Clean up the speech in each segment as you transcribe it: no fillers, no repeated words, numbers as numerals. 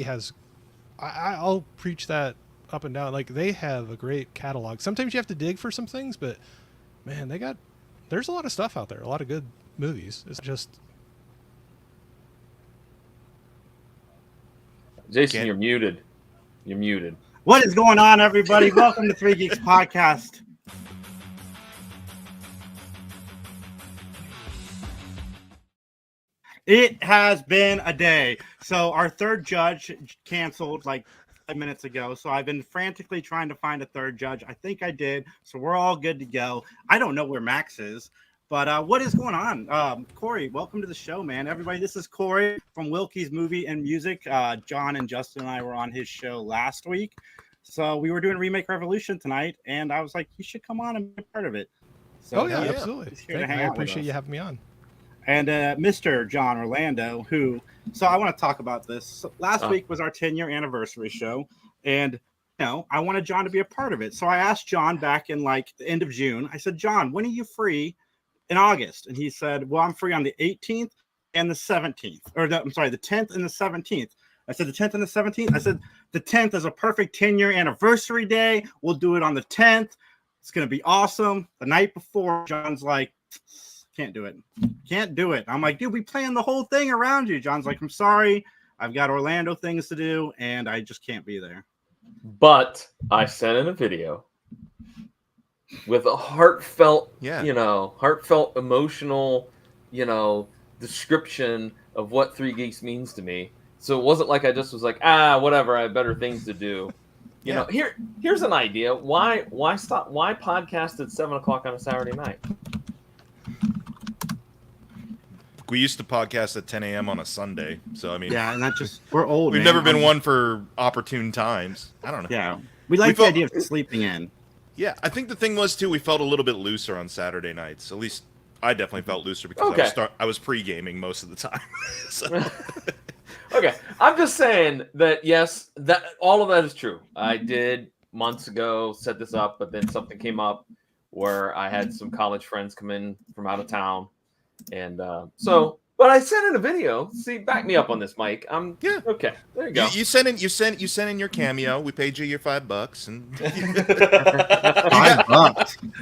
has, I'll preach that up and down. Like, they have a great catalog. Sometimes you have to dig for some things, but man, there's a lot of stuff out there, a lot of good movies. It's just... Jason, you're muted. You're muted. What is going on, everybody? Welcome to Three Geeks Podcast. It has been a day. So our third judge canceled like 5 minutes ago. So I've been frantically trying to find a third judge. I think I did. So we're all good to go. I don't know where Max is. But what is going on? Corey, welcome to the show, man. Everybody, this is Corey from Wilkys Movie and Music. John and Justin and I were on his show last week. So we were doing Remake Revolution tonight, and I was like, you should come on and be a part of it. So, Absolutely. I appreciate you having me on. And Mr. John Orlando, so I want to talk about this. So last week was our 10-year anniversary show, and I wanted John to be a part of it. So I asked John back in like the end of June. I said, John, when are you free in August? And he said, well, I'm free on the 18th and the 17th. I'm sorry, the 10th and the 17th. I said, the 10th and the 17th? I said, the 10th is a perfect 10-year anniversary day. We'll do it on the 10th. It's going to be awesome. The night before, John's like, can't do it. Can't do it. I'm like, dude, we planned the whole thing around you. John's like, I'm sorry. I've got Orlando things to do, and I just can't be there. But I sent in a video with a heartfelt, heartfelt, emotional, description of what Three Geeks means to me. So it wasn't like I just was like, whatever, I have better things to do. Here's an idea. Why podcast at 7:00 on a Saturday night? We used to podcast at 10 a.m. on a Sunday. So, I mean... Yeah, and we're old, We've never been one for opportune times. I don't know. Yeah. We like the idea of sleeping in. Yeah, I think the thing was, too, we felt a little bit looser on Saturday nights. At least I definitely felt looser because I was pre-gaming most of the time. Okay, I'm just saying that, yes, that all of that is true. I did months ago set this up, but then something came up where I had some college friends come in from out of town. And but I sent in a video. See, back me up on this, Mike. Okay. There you go. You sent in your cameo. We paid you your $5, and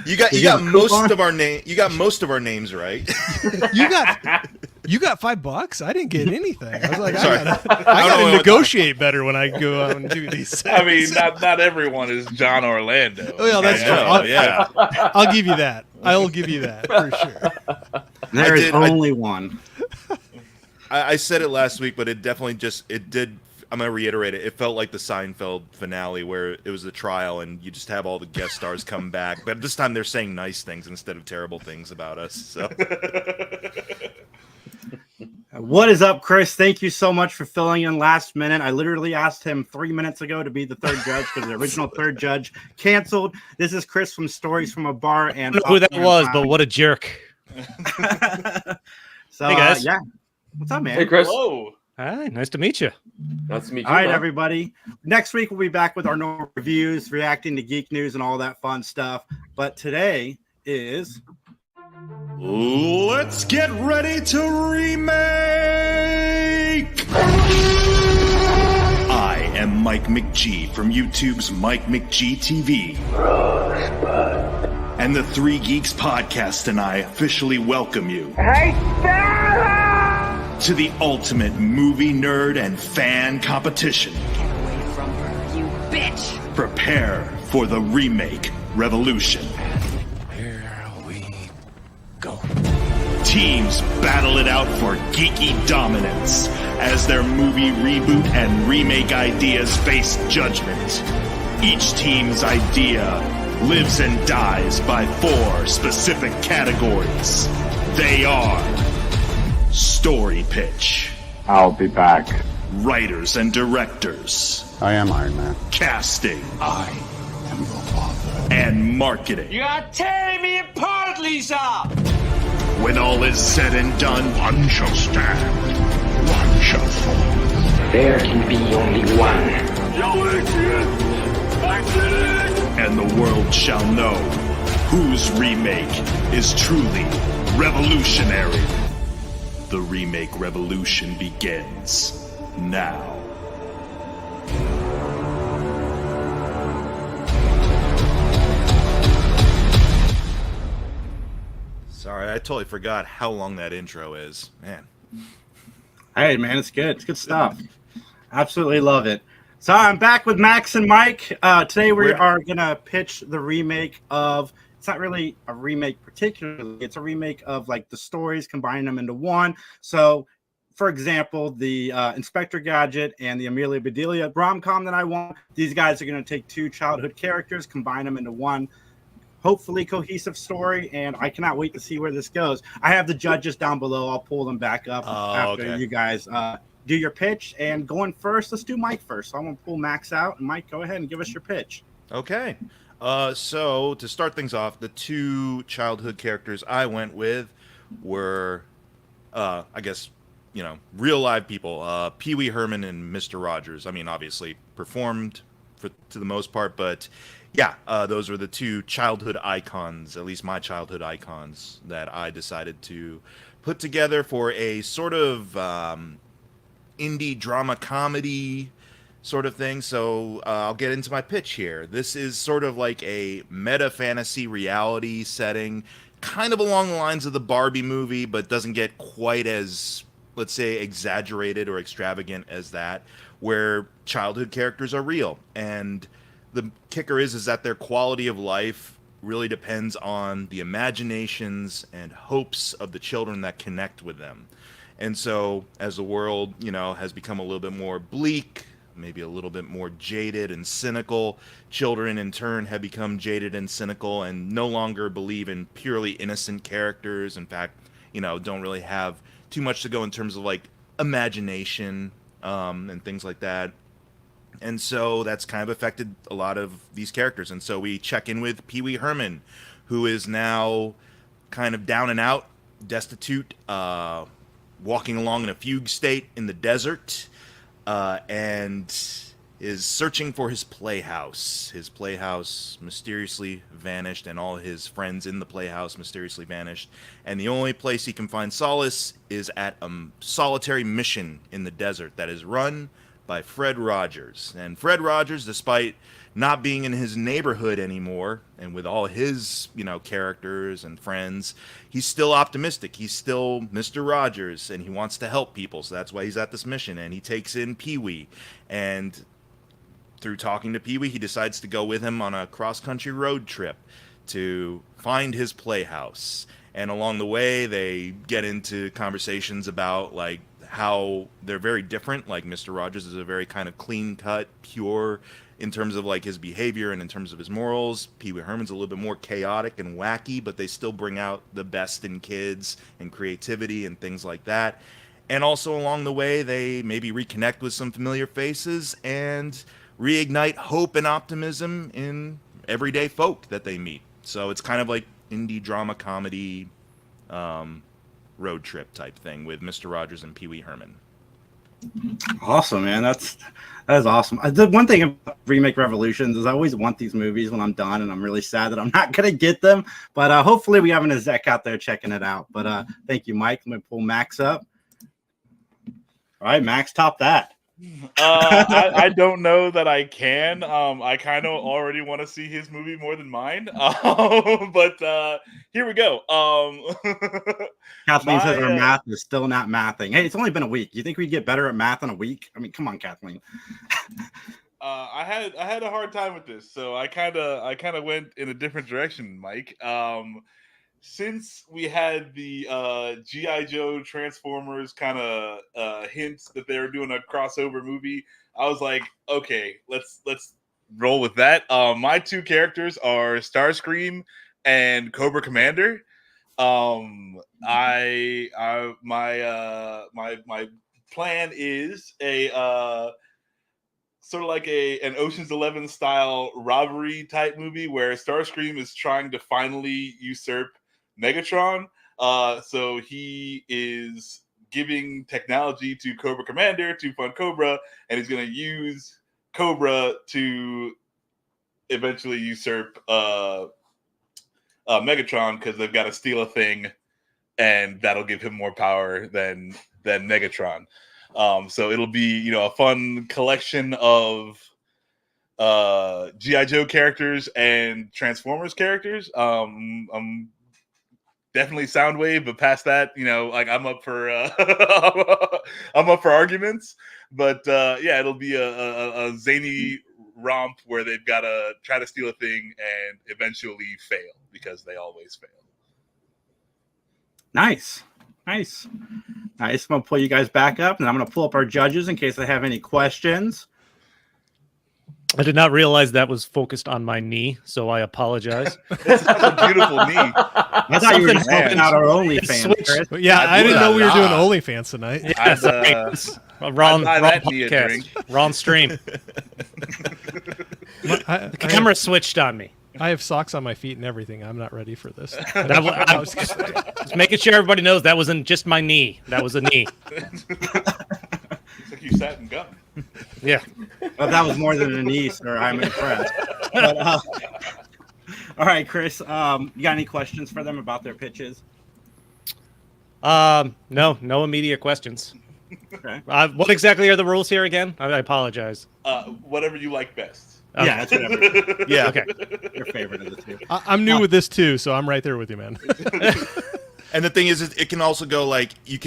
you got most of our name. You got most of our names right. You got $5? I didn't get anything. I was like, I gotta negotiate better when I go out and do these things. I mean, not everyone is John Orlando. Oh yeah, that's true. I'll give you that. I'll give you that for sure. There is only one. I said it last week, but it definitely did. I'm going to reiterate it. It felt like the Seinfeld finale where it was the trial and you just have all the guest stars come back. But this time they're saying nice things instead of terrible things about us. So. What is up, Chris? Thank you so much for filling in last minute. I literally asked him 3 minutes ago to be the third judge because the original third judge canceled. This is Chris from Stories from a Bar. And I don't know who that was, but what a jerk. So, hey, guys. Yeah. What's up, man? Hey, Chris. Hello. Hi, nice to meet you. Nice to meet you. All right, everybody. Next week, we'll be back with our normal reviews, reacting to geek news and all that fun stuff. But today is... Let's get ready to remake! I am Mike McG from YouTube's Mike McG TV. Rosebud. And the Three Geeks Podcast and I officially welcome you to the ultimate movie nerd and fan competition. Get away from her, you bitch! Prepare for the Remake Revolution. Here we go. Teams battle it out for geeky dominance as their movie reboot and remake ideas face judgment. Each team's idea lives and dies by 4 specific categories. They are story pitch. I'll be back. Writers and directors. I am Iron Man. Casting. I am your father. And marketing. You are tearing me apart, Lisa! When all is said and done, one shall stand, one shall fall. There can be only one. And the world shall know whose remake is truly revolutionary. The Remake Revolution begins now. Sorry, I totally forgot how long that intro is. Man. Hey, man, it's good. It's good stuff. Absolutely love it. So I'm back with Max and Mike. Today we are going to pitch the remake of, it's not really a remake particularly, it's a remake of like the stories, combining them into one. So, for example, the Inspector Gadget and the Amelia Bedelia rom-com that I want, these guys are going to take two childhood characters, combine them into one hopefully cohesive story, and I cannot wait to see where this goes. I have the judges down below. I'll pull them back up after you guys do your pitch. And going first, let's do Mike first. So I'm going to pull Max out. And Mike, go ahead and give us your pitch. Okay. So to start things off, the two childhood characters I went with were, I guess, real live people. Pee Wee Herman and Mr. Rogers. I mean, obviously performed to the most part, but yeah, those were the two childhood icons, at least my childhood icons, that I decided to put together for a sort of indie drama comedy sort of thing. So I'll get into my pitch here. This is sort of like a meta fantasy reality setting, kind of along the lines of the Barbie movie, but doesn't get quite as, let's say, exaggerated or extravagant as that, where childhood characters are real. And the kicker is that their quality of life really depends on the imaginations and hopes of the children that connect with them. And so as the world, has become a little bit more bleak, maybe a little bit more jaded and cynical, children in turn have become jaded and cynical and no longer believe in purely innocent characters. In fact, don't really have too much to go in terms of like imagination and things like that. And so that's kind of affected a lot of these characters. And so we check in with Pee Wee Herman, who is now kind of down and out, destitute, walking along in a fugue state in the desert, and is searching for his playhouse. His playhouse mysteriously vanished, and all his friends in the playhouse mysteriously vanished. And the only place he can find solace is at a solitary mission in the desert that is run by Fred Rogers. And Fred Rogers, despite not being in his neighborhood anymore, and with all his, characters and friends, he's still optimistic. He's still Mr. Rogers, and he wants to help people. So that's why he's at this mission. And he takes in Pee Wee. And through talking to Pee Wee, he decides to go with him on a cross-country road trip to find his playhouse. And along the way, they get into conversations about, like, how they're very different. Like, Mr. Rogers is a very kind of clean-cut, pure in terms of like his behavior and in terms of his morals. Pee Wee Herman's a little bit more chaotic and wacky, but they still bring out the best in kids and creativity and things like that. And also along the way, they maybe reconnect with some familiar faces and reignite hope and optimism in everyday folk that they meet. So it's kind of like indie drama comedy road trip type thing with Mr. Rogers and Pee Wee Herman. Awesome, man. That is awesome. The one thing about Remake Revolutions is I always want these movies when I'm done, and I'm really sad that I'm not going to get them. But hopefully we have an Zack out there checking it out. But thank you, Mike. Let me pull Max up. All right, Max, top that. I don't know that I can. I kind of already want to see his movie more than mine. But here we go. Kathleen says her math is still not mathing. Hey, it's only been a week. You think we'd get better at math in a week? I mean, come on, Kathleen. I had a hard time with this, so I kind of went in a different direction, Mike. Since we had the G.I. Joe Transformers kind of hints that they were doing a crossover movie, I was like, okay, let's roll with that. My two characters are Starscream and Cobra Commander. My plan is a sort of like an Ocean's 11 style robbery type movie where Starscream is trying to finally usurp Megatron. So he is giving technology to Cobra Commander to fund Cobra, and he's going to use Cobra to eventually usurp Megatron, because they've got to steal a thing, and that'll give him more power than Megatron. So it'll be, a fun collection of G.I. Joe characters and Transformers characters. I'm definitely Soundwave, but past that, like I'm up for I'm up for arguments. But yeah, it'll be a zany romp where they've got to try to steal a thing and eventually fail because they always fail. Nice. I'm gonna pull you guys back up, and I'm gonna pull up our judges in case they have any questions. I did not realize that was focused on my knee, so I apologize. It's such a beautiful knee. I thought you were just helping out our OnlyFans, Chris. Yeah, I didn't know we were doing OnlyFans tonight. Yeah, wrong podcast, wrong stream. The camera switched on me. I have socks on my feet and everything. I'm not ready for this. I was just making sure everybody knows that wasn't just my knee. That was a knee. It's like you sat and gum. Yeah. Well, that was more than a knee, sir. I'm impressed. But, all right, Chris, you got any questions for them about their pitches? No immediate questions. Okay. What exactly are the rules here again? I apologize. Whatever you like best. Okay. Yeah, that's whatever. Yeah. Okay. Your favorite of the two. I'm new with this too, so I'm right there with you, man. And the thing is, it can also go like you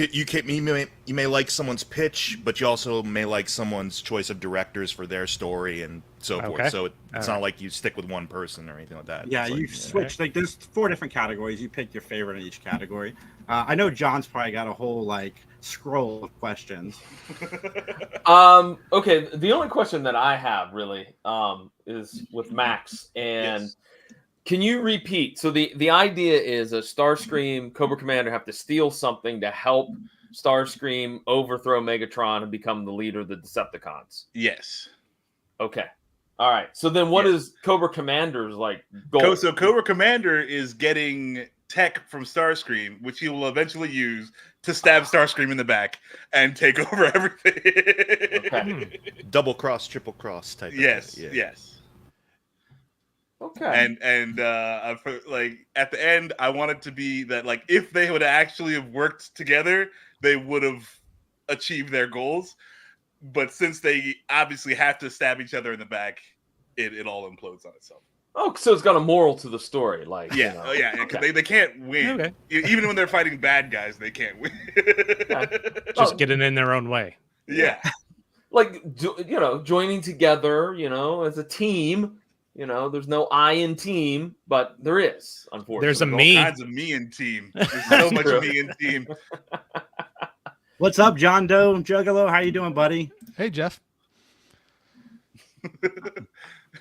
may like someone's pitch, but you also may like someone's choice of directors for their story and so forth. So it's not like you stick with one person or anything like that. Yeah, it's you switch. Like, there's 4 different categories. You pick your favorite in each category. I know John's probably got a whole scroll of questions. Okay, the only question that I have really is with Max, and Yes. Can you repeat? So the idea is a Starscream Cobra Commander have to steal something to help Starscream overthrow Megatron and become the leader of the Decepticons. Yes. Okay. All right. So then what is Cobra Commander's goal? So Cobra Commander is getting tech from Starscream, which he will eventually use to stab Starscream in the back and take over everything. Okay. double cross, triple cross type. Yes. Of thing. Yes. Okay. And at the end, I want it to be that if they would actually have worked together, they would have achieved their goals. But since they obviously have to stab each other in the back, it all implodes on itself. Oh, so it's got a moral to the story, Okay. They can't win. Okay. Even when they're fighting bad guys, they can't win. Just getting in their own way. Yeah. Joining together, as a team. There's no I in team, but there is, unfortunately. There's a All me. kinds of me in team. There's so much me in team. What's up, John Doe Juggalo? How you doing, buddy? Hey, Jeff.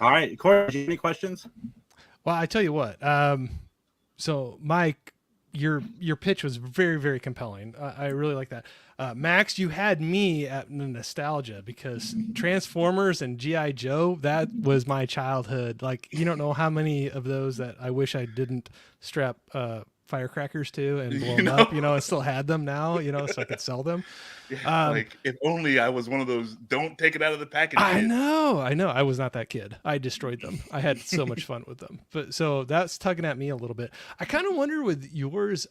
All right, Corey, do you have any questions? Well, I tell you what. So, Mike, your pitch was very, very compelling. I really like that. Max, you had me at nostalgia because Transformers and G.I. Joe, that was my childhood. You don't know how many of those that I wish I didn't strap firecrackers to and blow them up. I still had them now, so I could sell them. Yeah, if only I was one of those don't take it out of the package. I know. I was not that kid. I destroyed them. I had so much fun with them. But so that's tugging at me a little bit. I kind of wonder with yours,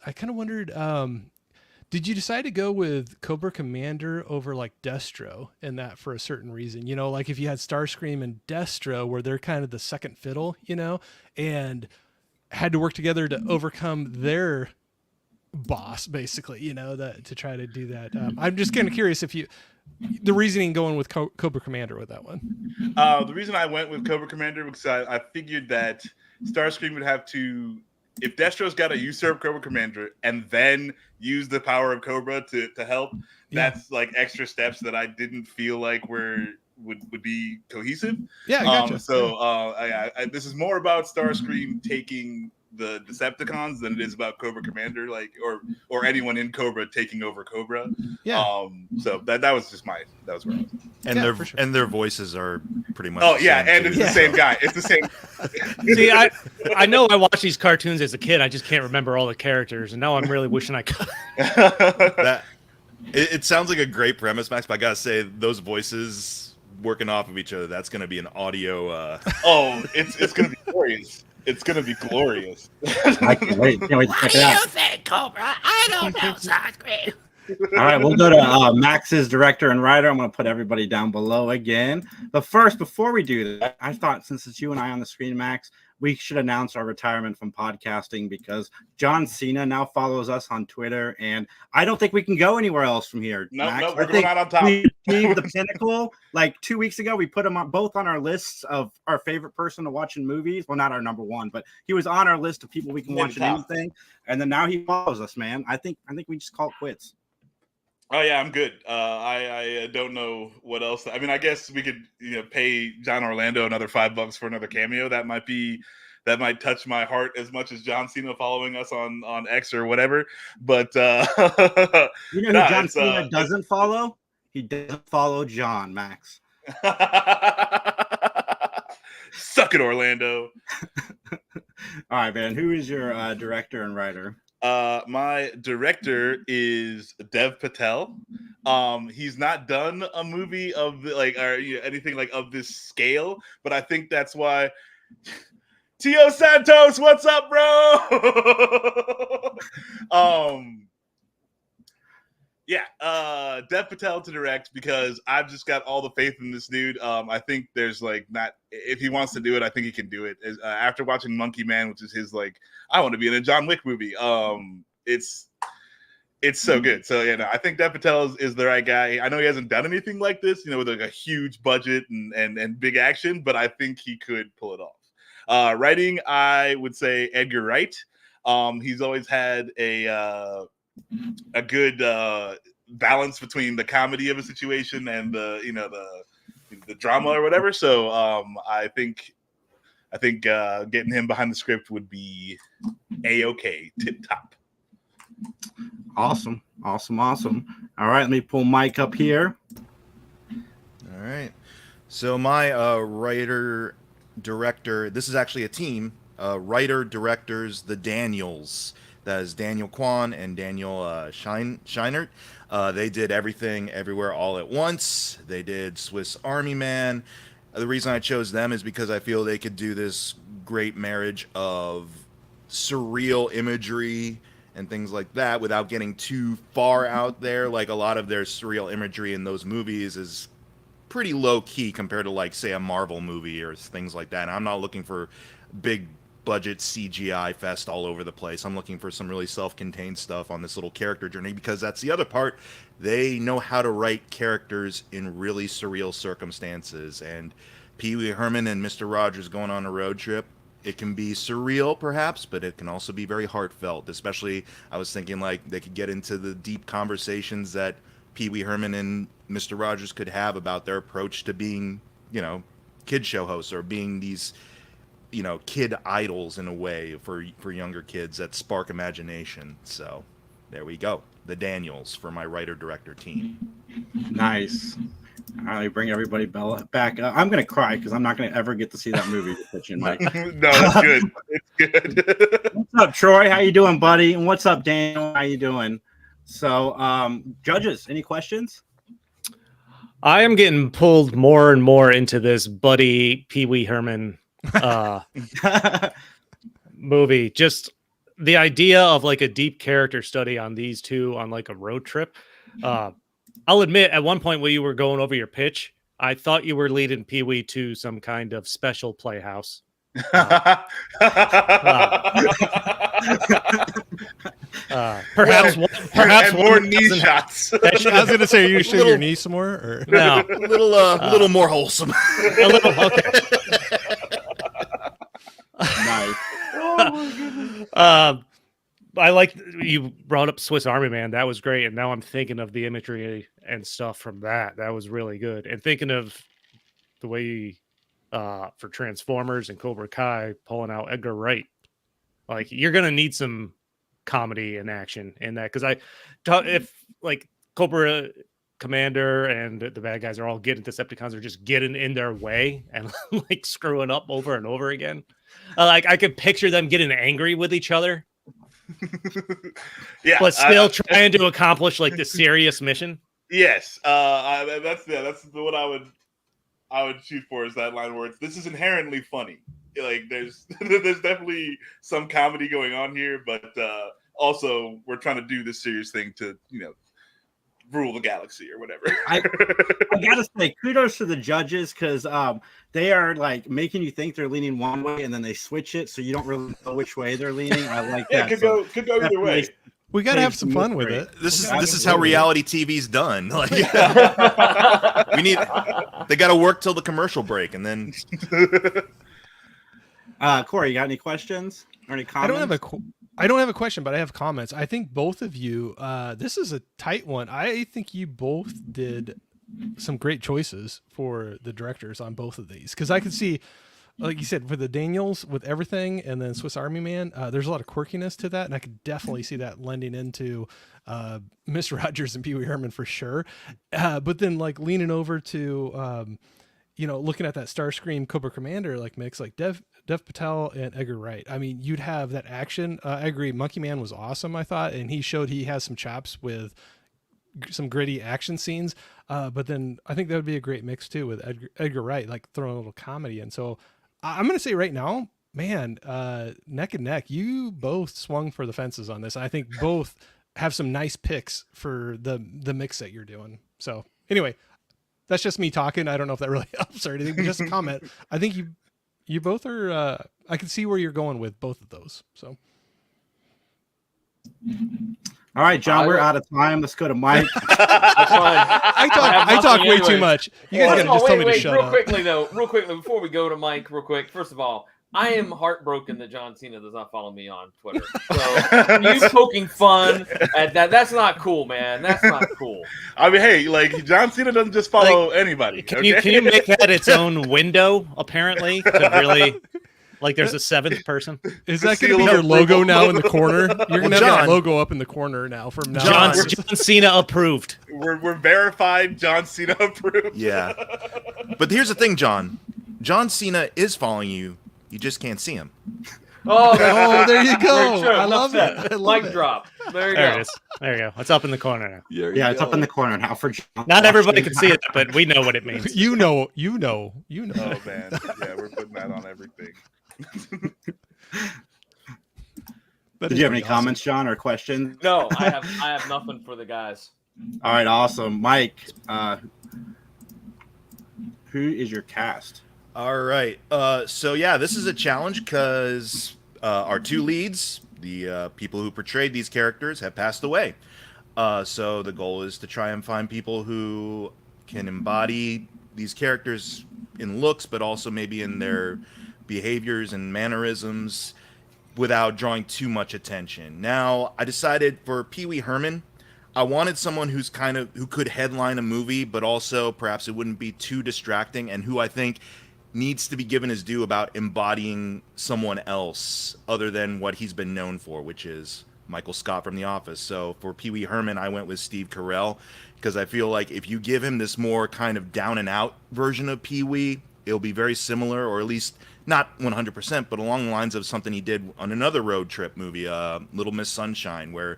did you decide to go with Cobra Commander over Destro and that for a certain reason? If you had Starscream and Destro where they're kind of the second fiddle, and had to work together to overcome their boss, basically, to try to do that. I'm just kind of curious if the reasoning going with Cobra Commander with that one. The reason I went with Cobra Commander because I figured that Starscream would have to, if Destro's got to usurp Cobra Commander and then use the power of Cobra to help, that's extra steps that I didn't feel would be cohesive. Yeah, I gotcha. So this is more about Starscream taking the Decepticons than it is about Cobra Commander, or anyone in Cobra taking over Cobra. Yeah. So that was just that was where I was. And and their voices are pretty much. Oh yeah, and it's the same guy. It's the same. See, I know I watched these cartoons as a kid. I just can't remember all the characters, and now I'm really wishing I could. It sounds like a great premise, Max, but I gotta say those voices working off of each other, that's gonna be an audio. It's gonna be glorious. It's gonna be glorious. I can't wait. Can't wait to check it out. What do you think, Cobra? I don't know, Starscream. All right, we'll go to Max's director and writer. I'm going to put everybody down below again. But first, before we do that, I thought since it's you and I on the screen, Max, we should announce our retirement from podcasting because John Cena now follows us on Twitter, and I don't think we can go anywhere else from here. No, Max. we're going out on top. We achieved the pinnacle. Like 2 weeks ago, we put him both on our lists of our favorite person to watch in movies. Well, not our number one, but he was on our list of people we can watch in anything. And then now he follows us, man. I think we just call it quits. Oh yeah, I'm good. I don't know what else. I mean, I guess we could pay John Orlando another $5 for another cameo. That might touch my heart as much as John Cena following us on X or whatever. But you know who John Cena doesn't follow? He doesn't follow John, Max. Suck it, Orlando. All right, man. Who is your director and writer? My director is Dev Patel. He's not done a movie of anything like of this scale, but I think that's why. Tio Santos, what's up, bro? Dev Patel to direct because I've just got all the faith in this dude. I think there's if he wants to do it, I think he can do it. After watching Monkey Man, which is his I want to be in a John Wick movie. It's so good. So I think Dev Patel is the right guy. I know he hasn't done anything like this, with a huge budget and big action, but I think he could pull it off. Writing, I would say Edgar Wright. He's always had a good balance between the comedy of a situation and the drama or whatever. So I think getting him behind the script would be a-okay, tip top. Awesome. All right, let me pull Mike up here. All right. So my writer director, this is actually a team, writer directors, the Daniels. That is Daniel Kwan and Daniel Scheinert. They did Everything Everywhere All at Once. They did Swiss Army Man. The reason I chose them is because I feel they could do this great marriage of surreal imagery and things like that without getting too far out there. Like a lot of their surreal imagery in those movies is pretty low key compared to say a Marvel movie or things like that. And I'm not looking for big budget CGI fest all over the place. I'm looking for some really self-contained stuff on this little character journey because that's the other part. They know how to write characters in really surreal circumstances. And Pee Wee Herman and Mr. Rogers going on a road trip, it can be surreal perhaps, but it can also be very heartfelt. Especially, I was thinking they could get into the deep conversations that Pee Wee Herman and Mr. Rogers could have about their approach to being, kid show hosts or being these kid idols in a way for younger kids that spark imagination. So there we go. The Daniels for my writer-director team. Nice. All right, bring everybody back. I'm going to cry because I'm not going to ever get to see that movie with Pitch and Mike. No, it's good. It's good. What's up, Troy? How you doing, buddy? And what's up, Daniel? How you doing? So, judges, any questions? I am getting pulled more and more into this Buddy Pee Wee Herman movie. Just the idea of a deep character study on these two on a road trip. I'll admit at one point when you were going over your pitch, I thought you were leading Pee Wee to some kind of special playhouse. Perhaps more knee shots. I was going to say, are you showing your knee some more? Or? No, a little more wholesome. A little, okay. Nice. Oh my goodness. I like you brought up Swiss Army Man. That was great. And now I'm thinking of the imagery and stuff from that. That was really good. And thinking of the way for Transformers and Cobra Kai pulling out Edgar Wright. You're going to need some comedy and action in that. Because if Cobra Commander and the bad guys are all getting Decepticons are just getting in their way and screwing up over and over again. I could picture them getting angry with each other. Yeah, but still trying to accomplish the serious mission. Yes, that's what I would shoot for is that line where this is inherently funny. There's definitely some comedy going on here, but also we're trying to do this serious thing to rule the galaxy or whatever. I gotta say, kudos to the judges because they are like making you think they're leaning one way and then they switch it, so you don't really know which way they're leaning. I like Yeah, that. could go either way. We got to have some fun with it. This is how reality TV's done. Like, they got to work till the commercial break, and then. Corey, you got any questions or any comments? I don't have a question, but I have comments. I think both of you, this is a tight one. I think you both did some great choices for the directors on both of these, because I could see, like you said, for the Daniels with everything, and then Swiss Army Man, there's a lot of quirkiness to that, and I could definitely see that lending into Mr. Rogers and Pee Wee Herman for sure. But then like leaning over to, looking at that Starscream Cobra Commander like mix, like Dev Patel and Edgar Wright. I mean, you'd have that action. I agree. Monkey Man was awesome, I thought, and he showed he has some chops with some gritty action scenes. But then I think that would be a great mix too with Edgar Wright, like throwing a little comedy. And so I'm going to say right now, man, neck and neck, you both swung for the fences on this. I think both have some nice picks for the mix that you're doing. So anyway, that's just me talking. I don't know if that really helps or anything, but just a comment. I think you both are, I can see where you're going with both of those. So. All right, John, we're out of time. Let's go to Mike. I talk way too much. You guys gotta just tell me to shut up. Real quickly, before we go to Mike, real quick. First of all, I am heartbroken that John Cena does not follow me on Twitter. So you poking fun at that's not cool, man. That's not cool. I mean, hey, like John Cena doesn't just follow anybody. Can you make that its own window? Apparently, to really. Like there's a seventh person. Is that going to be your logo now in the corner? You're going to have that logo up in the corner now from now on. John Cena approved. We're verified. John Cena approved. Yeah. But here's the thing, John. John Cena is following you. You just can't see him. Oh, there you go. I love it. Mic drop. There you go. It is. There you go. It's up in the corner now. Yeah, it's up in the corner now for John. Not everybody can see it, but we know what it means. You know. Oh man, yeah, we're putting that on everything. Did you have any comments, John, or questions? No, I have nothing for the guys. All right, awesome. Mike, who is your cast? All right. So yeah, this is a challenge because our two leads, the people who portrayed these characters, have passed away. So the goal is to try and find people who can embody these characters in looks, but also maybe in their behaviors and mannerisms without drawing too much attention. Now, I decided for Pee Wee Herman, I wanted someone who could headline a movie, but also perhaps it wouldn't be too distracting, and who I think needs to be given his due about embodying someone else other than what he's been known for, which is Michael Scott from The Office. So for Pee Wee Herman, I went with Steve Carell, because I feel like if you give him this more kind of down and out version of Pee Wee, it'll be very similar, or at least not 100%, but along the lines of something he did on another road trip movie, Little Miss Sunshine, where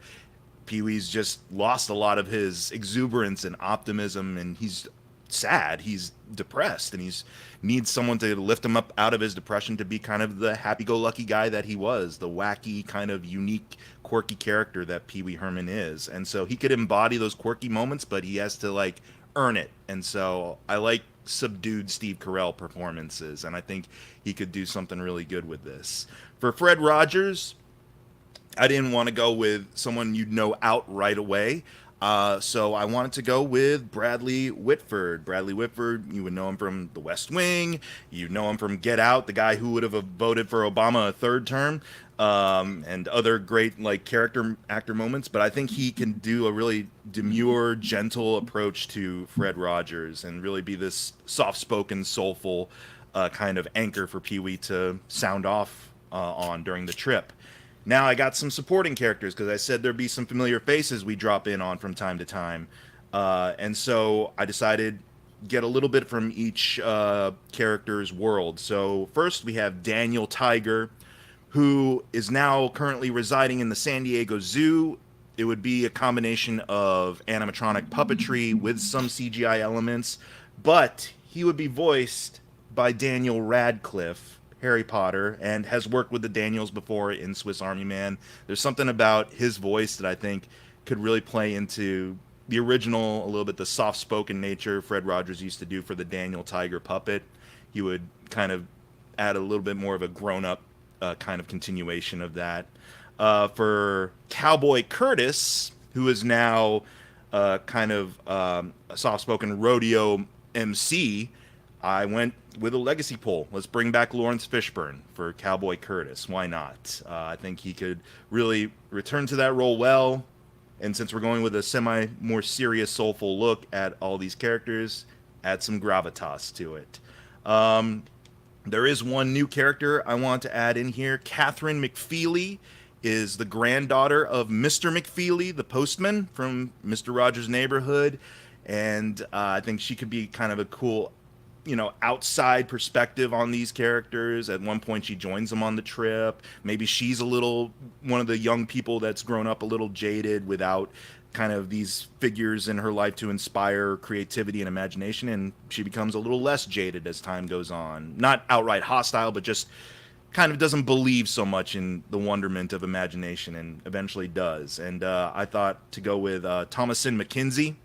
Pee Wee's just lost a lot of his exuberance and optimism, and he's sad, he's depressed, and he's needs someone to lift him up out of his depression to be kind of the happy-go-lucky guy that he was, the wacky, kind of unique, quirky character that Pee Wee Herman is. And so he could embody those quirky moments, but he has to, like, earn it. And so I like subdued Steve Carell performances, and I think he could do something really good with this. For Fred Rogers, I didn't want to go with someone you'd know out right away. So I wanted to go with Bradley Whitford. Bradley Whitford, you would know him from The West Wing. You know him from Get Out, the guy who would have voted for Obama a third term, and other great like character actor moments. But I think he can do a really demure, gentle approach to Fred Rogers and really be this soft-spoken, soulful kind of anchor for Pee-wee to sound off on during the trip. Now I got some supporting characters because I said there'd be some familiar faces we drop in on from time to time. And so I decided get a little bit from each character's world. So first we have Daniel Tiger, who is now currently residing in the San Diego Zoo. It would be a combination of animatronic puppetry with some CGI elements, but he would be voiced by Daniel Radcliffe, Harry Potter, and has worked with the Daniels before in Swiss Army Man. There's something about his voice that I think could really play into the original, a little bit the soft-spoken nature Fred Rogers used to do for the Daniel Tiger puppet. He would kind of add a little bit more of a grown-up kind of continuation of that. For Cowboy Curtis, who is now kind of a soft-spoken rodeo MC, I went with a legacy poll. Let's bring back Lawrence Fishburne for Cowboy Curtis. Why not? I think he could really return to that role well. And since we're going with a more serious, soulful look at all these characters, add some gravitas to it. There is one new character I want to add in here. Catherine McFeely is the granddaughter of Mr. McFeely, the postman from Mr. Rogers' Neighborhood. And I think she could be kind of a cool, outside perspective on these characters. At one point, she joins them on the trip. Maybe she's one of the young people that's grown up a little jaded without kind of these figures in her life to inspire creativity and imagination, and she becomes a little less jaded as time goes on. Not outright hostile, but just kind of doesn't believe so much in the wonderment of imagination, and eventually does. And I thought to go with Thomasin McKenzie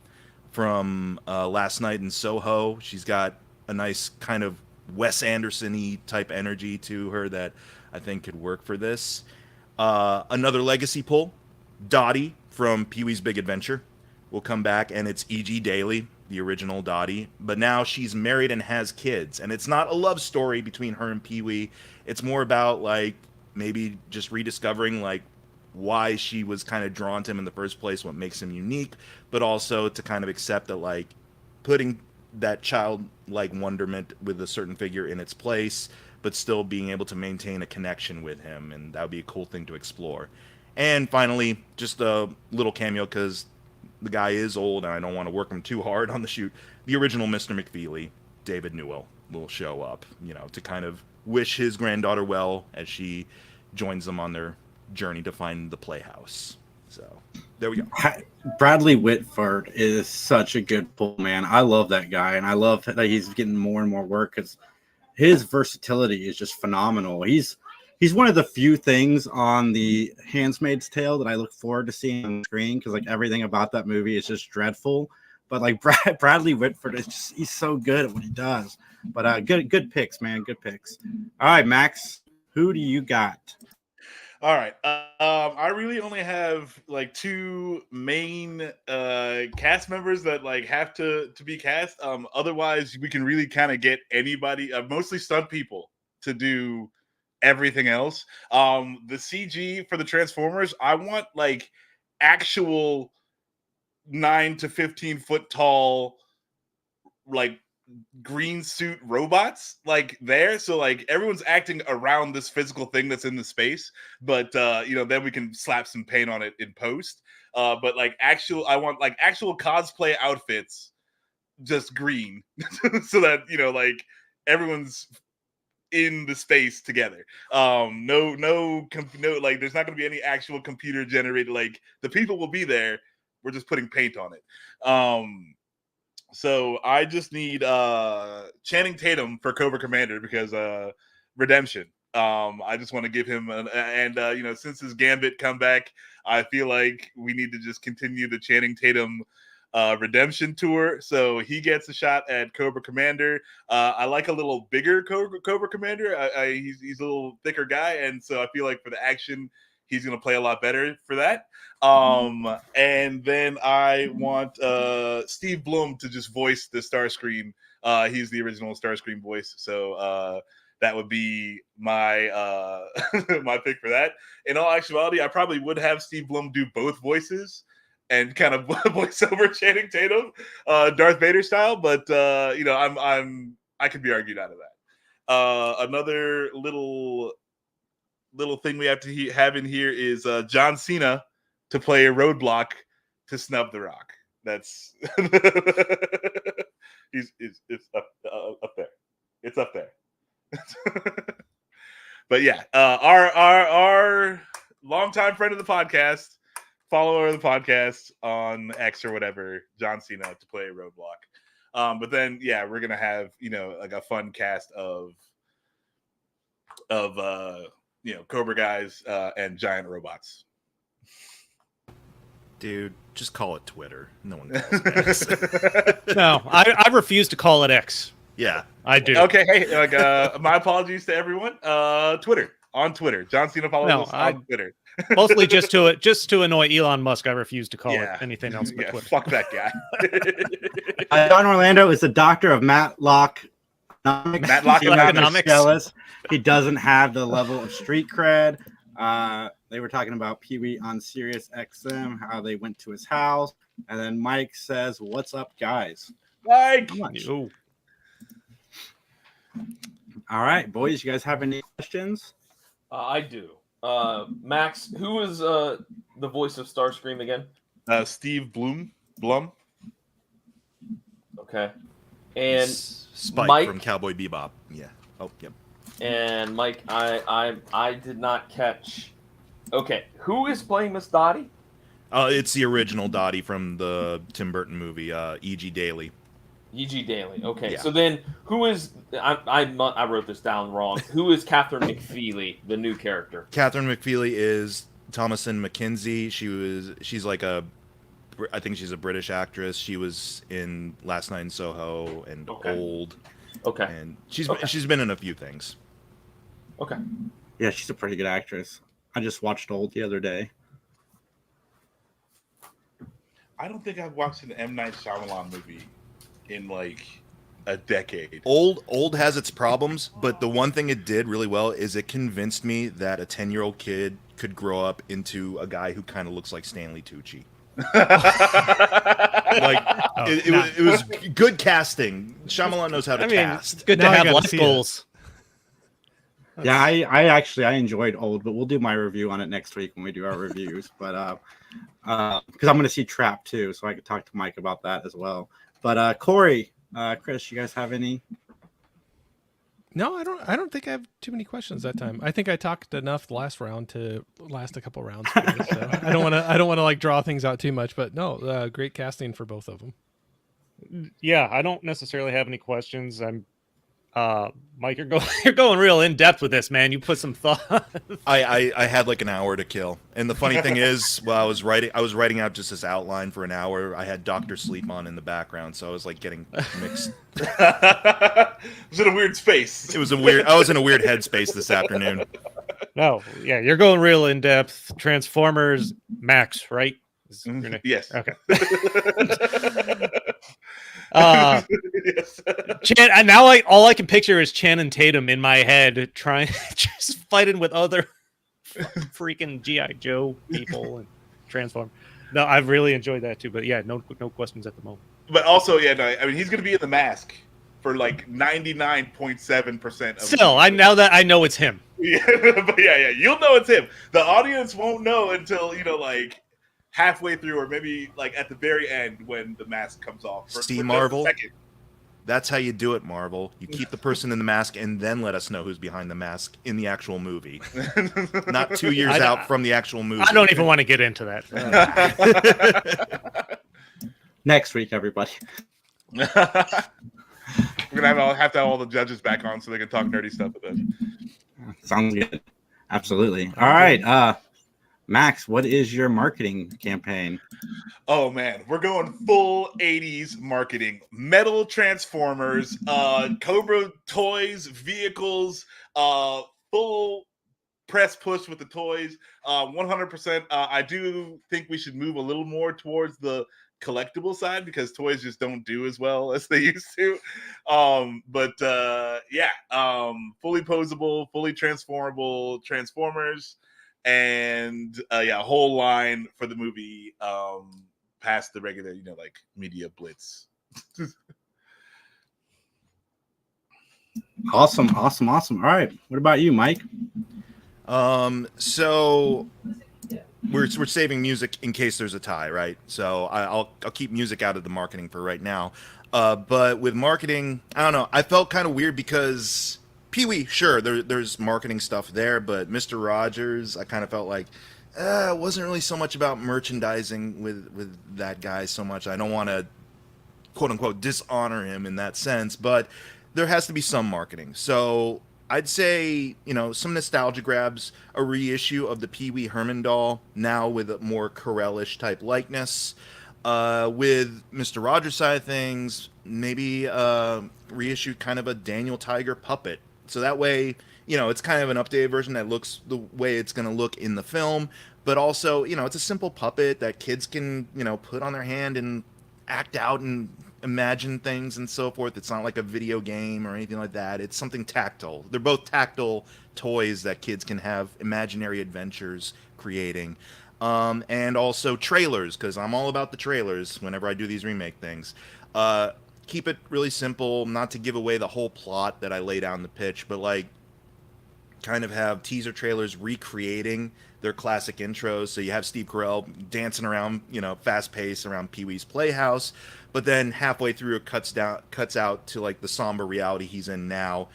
from Last Night in Soho. She's got a nice kind of Wes Anderson-y type energy to her that I think could work for this. Another legacy pull, Dottie from Pee-wee's Big Adventure will come back, and it's E.G. Daily, the original Dottie, but now she's married and has kids, and it's not a love story between her and Pee-wee. It's more about maybe just rediscovering why she was kind of drawn to him in the first place, what makes him unique, but also to kind of accept that putting that childlike wonderment with a certain figure in its place, but still being able to maintain a connection with him, and that would be a cool thing to explore. And finally, just a little cameo because the guy is old and I don't want to work him too hard on the shoot. The original Mr. McFeely, David Newell, will show up, to kind of wish his granddaughter well as she joins them on their journey to find the Playhouse. So there we go. Bradley Whitford is such a good pull, man. I love that guy, and I love that he's getting more and more work because his versatility is just phenomenal. He's one of the few things on the Handmaid's Tale that I look forward to seeing on the screen because everything about that movie is just dreadful. But Bradley Whitford he's so good at what he does. But good picks, man. Good picks. All right, Max, who do you got? All right. I really only have two main cast members that have to be cast. Otherwise, we can really kind of get anybody, mostly stunt people, to do everything else. The CG for the Transformers, I want actual 9 to 15 foot tall green suit robots there, so everyone's acting around this physical thing that's in the space, but then we can slap some paint on it in post. But I want actual cosplay outfits, just green, so that everyone's in the space together. No, there's not going to be any actual computer generated. The people will be there. We're just putting paint on it. So I just need Channing Tatum for Cobra Commander because Redemption. I just want to give him since his Gambit comeback, I feel like we need to just continue the Channing Tatum Redemption tour. So he gets a shot at Cobra Commander. I like a little bigger Cobra Commander. He's a little thicker guy, and so I feel like for the action, he's going to play a lot better for that. And then I want Steve Blum to just voice the Starscream. He's the original Starscream voice. So that would be my my pick for that. In all actuality, I probably would have Steve Blum do both voices and kind of voice over Channing Tatum, Darth Vader style. But I could be argued out of that. Another little thing we have to have in here is John Cena to play a Roadblock to snub The Rock. That's it's up there. It's up there. But yeah, our longtime friend of the podcast, follower of the podcast on X or whatever, John Cena to play a Roadblock. But then yeah, we're gonna have a fun cast of Cobra guys and giant robots. Dude, Just call it Twitter. No one calls it X. No, I refuse to call it X. Yeah, I do. Okay, hey, my apologies to everyone. Twitter, on Twitter. John Cena follows us on Twitter. Mostly just to annoy Elon Musk, I refuse to call it anything else but Twitter. Fuck that guy. John Orlando is the doctor of Matlock economics. He doesn't have the level of street cred. They were talking about Pee Wee on Sirius XM, how they went to his house, and then Mike says, "What's up, guys?" Mike. All right, boys, you guys have any questions? I do. Max, who is the voice of Starscream again? Steve Blum. Okay. And Spike Mike, from Cowboy Bebop. Yeah. Oh, yep. And Mike, I did not catch. Okay, who is playing Miss Dottie? It's the original Dottie from the Tim Burton movie, E.G. Daily. E.G. Daily. Okay, Yeah. so then who is? I wrote this down wrong. Who is Catherine McFeely, the new character? Catherine McFeely is Thomasin McKenzie. She's like I think she's a British actress. She was in Last Night in Soho and Old. Okay. And she's been in a few things. Okay. Yeah, she's a pretty good actress. I just watched Old the other day. I don't think I've watched an M. Night Shyamalan movie in like a decade. Old has its problems, but the one thing it did really well is it convinced me that a 10-year-old kid could grow up into a guy who kind of looks like Stanley Tucci. It was good casting. Shyamalan knows how to cast. It's good to have life goals. Yeah, I enjoyed Old, but we'll do my review on it next week when we do our reviews. But because I'm going to see Trap too, so I could talk to Mike about that as well. But Corey, Chris, you guys have any? No, I don't think I have too many questions that time. I think I talked enough the last round to last a couple rounds. For this, so I don't want to like draw things out too much. But no, great casting for both of them. Yeah, I don't necessarily have any questions. I'm Mike, you're going real in depth with this, man. You put some thought. I had like an hour to kill, and the funny thing is, while I was writing out just this outline for an hour. I had Dr. Sleep on in the background, so I was like getting mixed. It was in a weird space. I was in a weird headspace this afternoon. No, yeah, you're going real in depth. Transformers, Max, right? Yes. Okay. Yes. Chan, and now all I can picture is Channing Tatum in my head, just fighting with other freaking G.I. Joe people and Transform. No, I've really enjoyed that too. But yeah, no questions at the moment. But also, yeah, no, I mean, he's going to be in the mask for like 99.7% of. Still, now that I know it's him. Yeah, but yeah, you'll know it's him. The audience won't know until like halfway through, or maybe like at the very end when the mask comes off. See, Marvel. That's how you do it, Marvel. You keep the person in the mask and then let us know who's behind the mask in the actual movie. Not 2 years out from the actual movie. I don't even want to get into that. Next week, everybody. We're gonna have to have all the judges back on so they can talk nerdy stuff with us. Sounds good. Absolutely. All right. Max, what is your marketing campaign? Oh man, we're going full 80s marketing. Metal Transformers, Cobra toys, vehicles, full press push with the toys. 100%. I do think we should move a little more towards the collectible side because toys just don't do as well as they used to. Fully posable, fully transformable Transformers. And a whole line for the movie past the regular, like media blitz. Awesome. All right. What about you, Mike? So we're saving music in case there's a tie, right? So I'll keep music out of the marketing for right now. But with marketing, I don't know. I felt kind of weird because Pee-wee, sure, there's marketing stuff there, but Mr. Rogers, I kind of felt like it wasn't really so much about merchandising with that guy so much. I don't want to, quote unquote, dishonor him in that sense, but there has to be some marketing. So I'd say, some nostalgia grabs, a reissue of the Pee Wee Herman doll, now with a more Corel-ish type likeness. With Mr. Rogers side of things, maybe reissue kind of a Daniel Tiger puppet. So that way, it's kind of an updated version that looks the way it's going to look in the film. But also, it's a simple puppet that kids can, put on their hand and act out and imagine things and so forth. It's not like a video game or anything like that. It's something tactile. They're both tactile toys that kids can have imaginary adventures creating. And also trailers, because I'm all about the trailers whenever I do these remake things. Keep it really simple, not to give away the whole plot that I laid out in the pitch, but like kind of have teaser trailers recreating their classic intros. So you have Steve Carell dancing around, fast paced around Pee Wee's Playhouse, but then halfway through it cuts out to like the somber reality he's in now.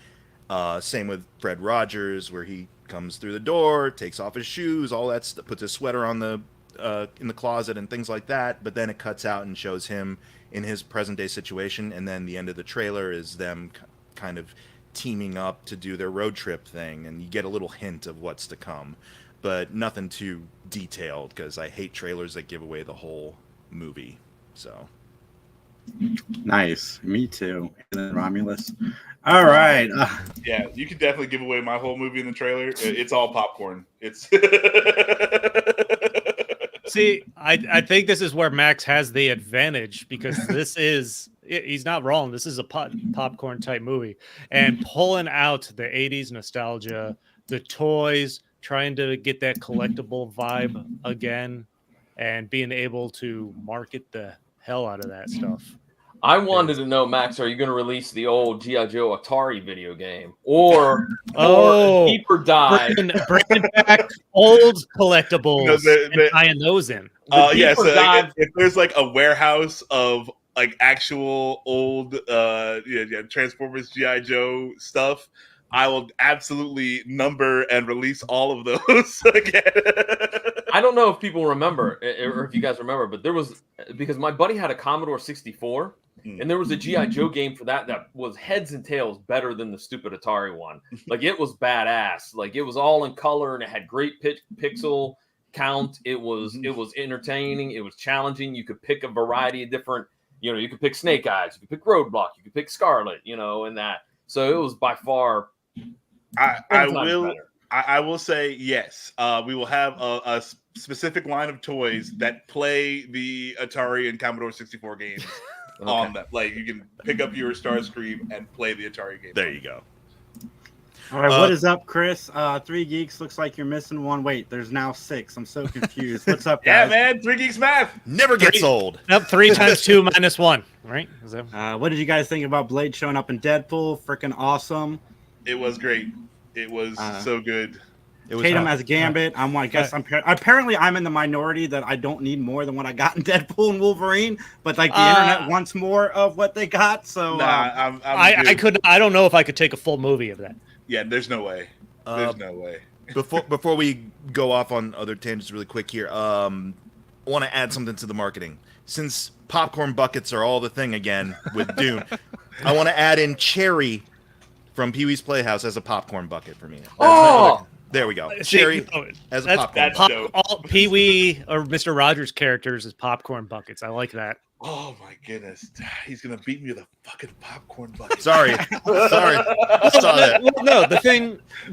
Same with Fred Rogers, where he comes through the door, takes off his shoes, all that stuff, puts his sweater on the in the closet and things like that. But then it cuts out and shows him in his present day situation, and then the end of the trailer is them kind of teaming up to do their road trip thing, and you get a little hint of what's to come, but nothing too detailed, because I hate trailers that give away the whole movie. So nice. Me too. And then Romulus. All right. Yeah, you can definitely give away my whole movie in the trailer. It's all popcorn. It's See, I think this is where Max has the advantage, because he's not wrong. This is a popcorn type movie, and pulling out the 80s nostalgia, the toys, trying to get that collectible vibe again, and being able to market the hell out of that stuff. I wanted to know, Max, are you going to release the old G.I. Joe Atari video game? Or a deeper dive? Bringing back old collectibles and tying those in. Yeah, so if there's like a warehouse of like actual old Transformers G.I. Joe stuff, I will absolutely number and release all of those again. I don't know if people remember, or if you guys remember, but there was, because my buddy had a Commodore 64, and there was a G.I. Joe game for that was heads and tails better than the stupid Atari one. Like, it was badass. Like, it was all in color, and it had great pixel count. It was entertaining. It was challenging. You could pick a variety of different, you could pick Snake Eyes, you could pick Roadblock, you could pick Scarlet, and that. So it was by far. I will say yes. We will have a specific line of toys that play the Atari and Commodore 64 games on them. Like, you can pick up your Starscream and play the Atari game. There you go. All right, what is up, Chris? 3 Geeks, looks like you're missing one. Wait, there's now 6. I'm so confused. What's up, guys? Yeah, man, 3 Geeks math. Never gets old. Nope, 3 times 2 minus 1, right? What did you guys think about Blade showing up in Deadpool? Freaking awesome. It was great. It was so good. Tatum as Gambit. Apparently I'm in the minority that I don't need more than what I got in Deadpool and Wolverine, but like the internet wants more of what they got. So I don't know if I could take a full movie of that. Yeah, there's no way. There's no way. Before we go off on other tangents really quick here, I want to add something to the marketing. Since popcorn buckets are all the thing again with Dune, I want to add in Cherry from Pee Wee's Playhouse as a popcorn bucket for me. There we go. Cherry as a popcorn bucket. All Pee Wee or Mr. Rogers characters as popcorn buckets. I like that. Oh my goodness, he's gonna beat me with a fucking popcorn bucket. Sorry. I saw that. Well, no, the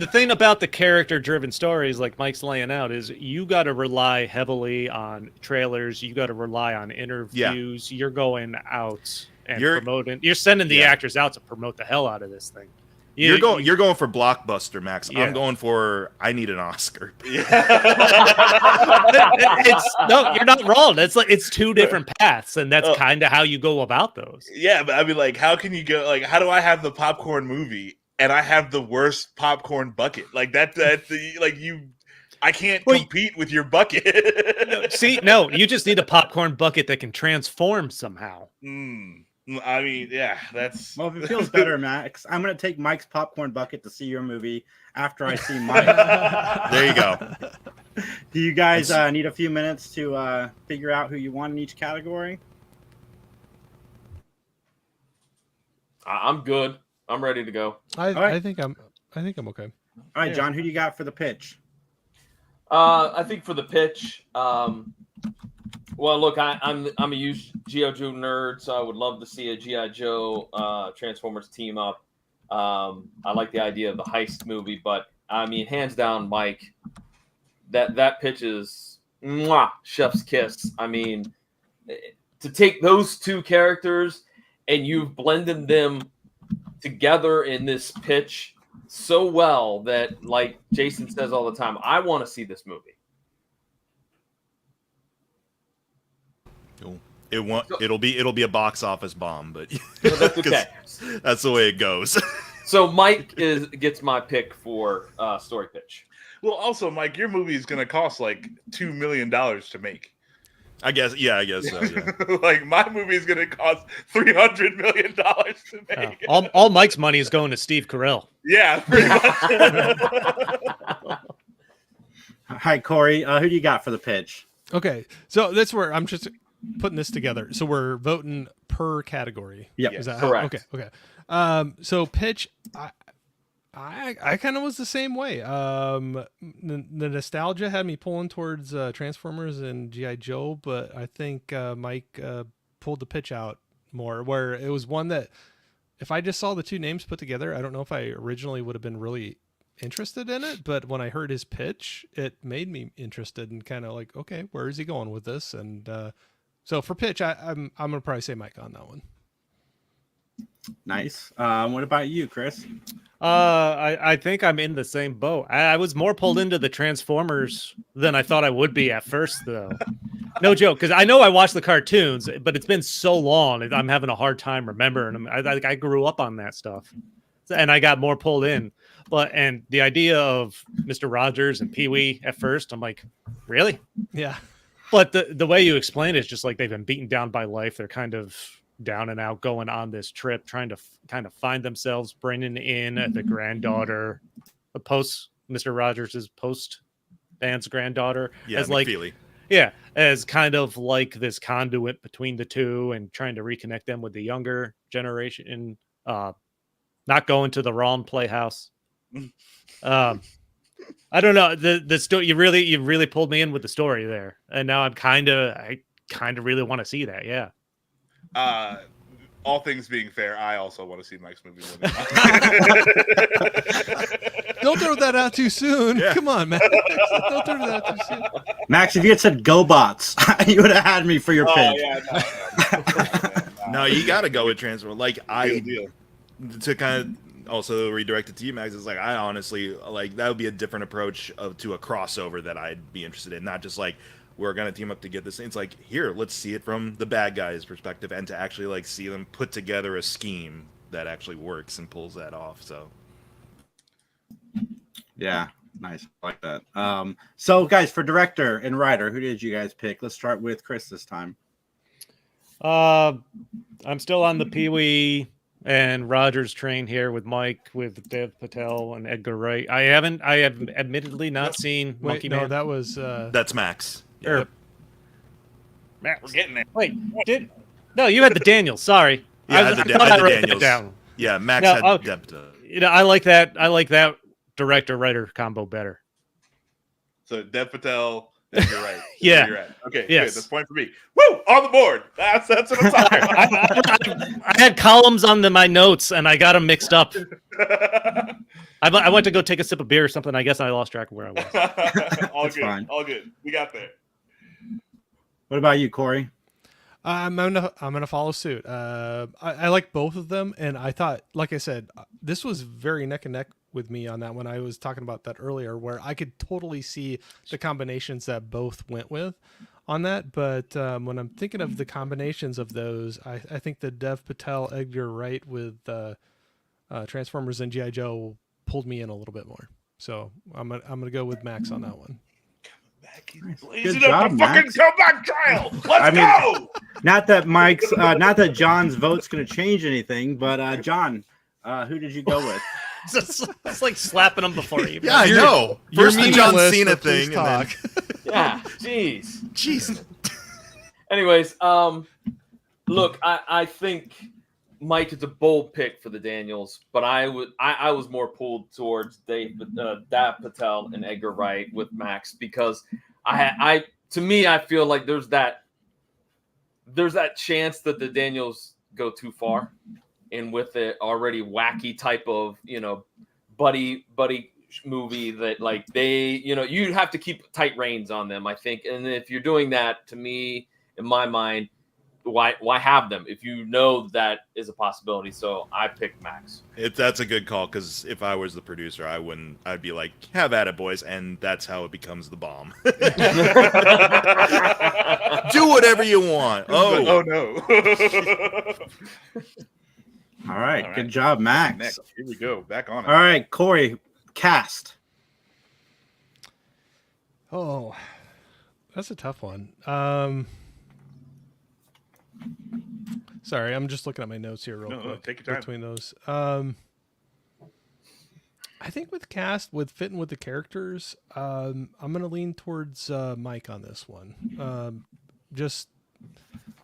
thing about the character-driven stories, like Mike's laying out, is you got to rely heavily on trailers. You got to rely on interviews. Yeah. You're going out and promoting. You're sending the actors out to promote the hell out of this thing. You're going for blockbuster, Max. Yeah. I'm going for I need an Oscar. No, you're not wrong. It's 2 different paths, and that's kind of how you go about those. Yeah, but I mean, like, how can you go? Like, how do I have the popcorn movie and I have the worst popcorn bucket? Like I can't compete with your bucket. No, you just need a popcorn bucket that can transform somehow. I mean, yeah, that's... Well, if it feels better, Max, I'm going to take Mike's popcorn bucket to see your movie after I see Mike. There you go. Do you guys need a few minutes to figure out who you want in each category? I'm good. I'm ready to go. I think I'm okay. All right, John, who do you got for the pitch? I think for the pitch, well, look, I'm a huge G.I. Joe nerd, so I would love to see a G.I. Joe Transformers team up. I like the idea of the heist movie, but I mean, hands down, Mike, that pitch is chef's kiss. I mean, to take those two characters and you've blended them together in this pitch so well that, like Jason says all the time, I want to see this movie. It'll be a box office bomb, but that's okay. That's the way it goes. So Mike gets my pick for story pitch. Well, also, Mike, your movie is going to cost like $2 million to make. I guess so. Yeah. Like my movie is going to cost $300 million to make. All Mike's money is going to Steve Carell. Yeah, pretty much. All right, Corey, who do you got for the pitch? Okay, so that's where I'm just putting this together. So we're voting per category. Yep. Is that correct. Okay. So pitch, I kind of was the same way. The nostalgia had me pulling towards Transformers and G.I. Joe, but I think Mike pulled the pitch out more, where it was one that if I just saw the two names put together, I don't know if I originally would have been really interested in it, but when I heard his pitch, it made me interested and kind of like, okay, where is he going with this? And so for pitch, I'm gonna probably say Mike on that one. Nice. What about you, Chris? I think I'm in the same boat. I was more pulled into the Transformers than I thought I would be at first, though. No joke, because I know I watched the cartoons, but it's been so long, I'm having a hard time remembering them. I grew up on that stuff, and I got more pulled in. And the idea of Mr. Rogers and Pee-wee at first, I'm like, really? Yeah. But the way you explain it is just like they've been beaten down by life. They're kind of down and out, going on this trip, trying to kind of find themselves, bringing in the granddaughter, Mr. Rogers' post-band's granddaughter. Yeah, as like, McFeely. Yeah, as kind of like this conduit between the two and trying to reconnect them with the younger generation, not going to the wrong playhouse. I don't know, the story. You really pulled me in with the story there, and now I kind of really want to see that. Yeah. All things being fair, I also want to see Mike's movie. Don't throw that out too soon. Yeah. Come on, man. Don't throw that out too soon. Max, if you had said GoBots, you would have had me for your pitch. Yeah, no, you got to go with Transformer. Like to kind of also redirect it to you, Max. It's like I honestly like that would be a different approach to a crossover that I'd be interested in, not just like we're gonna team up to get this thing. It's like, here, let's see it from the bad guy's perspective, and to actually like see them put together a scheme that actually works and pulls that off. So yeah, nice. I like that. So guys, for director and writer, who did you guys pick? Let's start with Chris this time. I'm still on the Pee-wee and Rogers train here with Mike, with Dev Patel and Edgar Wright. I have admittedly not seen Monkey Man. That was that's Max. Yep. Matt, we're getting there. Wait, you had the Daniels. Sorry, yeah, I wrote the that down. Yeah, Max had Dev. I like that director writer combo better. So Dev Patel, you're right. Yeah. You're right. Okay. Yes. Good. That's a point for me. Woo! On the board. That's what I'm talking about. I had columns on my notes and I got them mixed up. I went to go take a sip of beer or something. I guess I lost track of where I was. All good. Fine. All good. We got there. What about you, Corey? I'm gonna follow suit. I like both of them, and I thought, like I said, this was very neck and neck with me on that one. I was talking about that earlier, where I could totally see the combinations that both went with on that. But when I'm thinking of the combinations of those, I think the Dev Patel, Edgar Wright with Transformers and G.I. Joe pulled me in a little bit more. So I'm gonna go with Max on that one. Good job, Max. Fucking comeback trial. Let's go. Not that John's vote's going to change anything, but John, who did you go with? It's like slapping them before you. Yeah, I know. First the John Cena thing, and then yeah, jeez. Anyways, look, I think Mike, it's a bold pick for the Daniels, but I was more pulled towards Dev Patel and Edgar Wright with Max because to me I feel like there's that chance that the Daniels go too far, and with it already wacky type of buddy movie that like they you have to keep tight reins on them, I think, and if you're doing that, to me, in my mind, why have them if you know that is a possibility? So I picked Max. That's a good call, because if I was the producer, I'd be like, have at it, boys, and that's how it becomes the bomb. Do whatever you want. Oh no. All right, good job, Max. Next, here we go. Back on it. All right, Corey, cast. Oh, that's a tough one. Sorry, I'm just looking at my notes here real quick. Take your time. Between those. I think with cast, with fitting with the characters, I'm going to lean towards Mike on this one. Just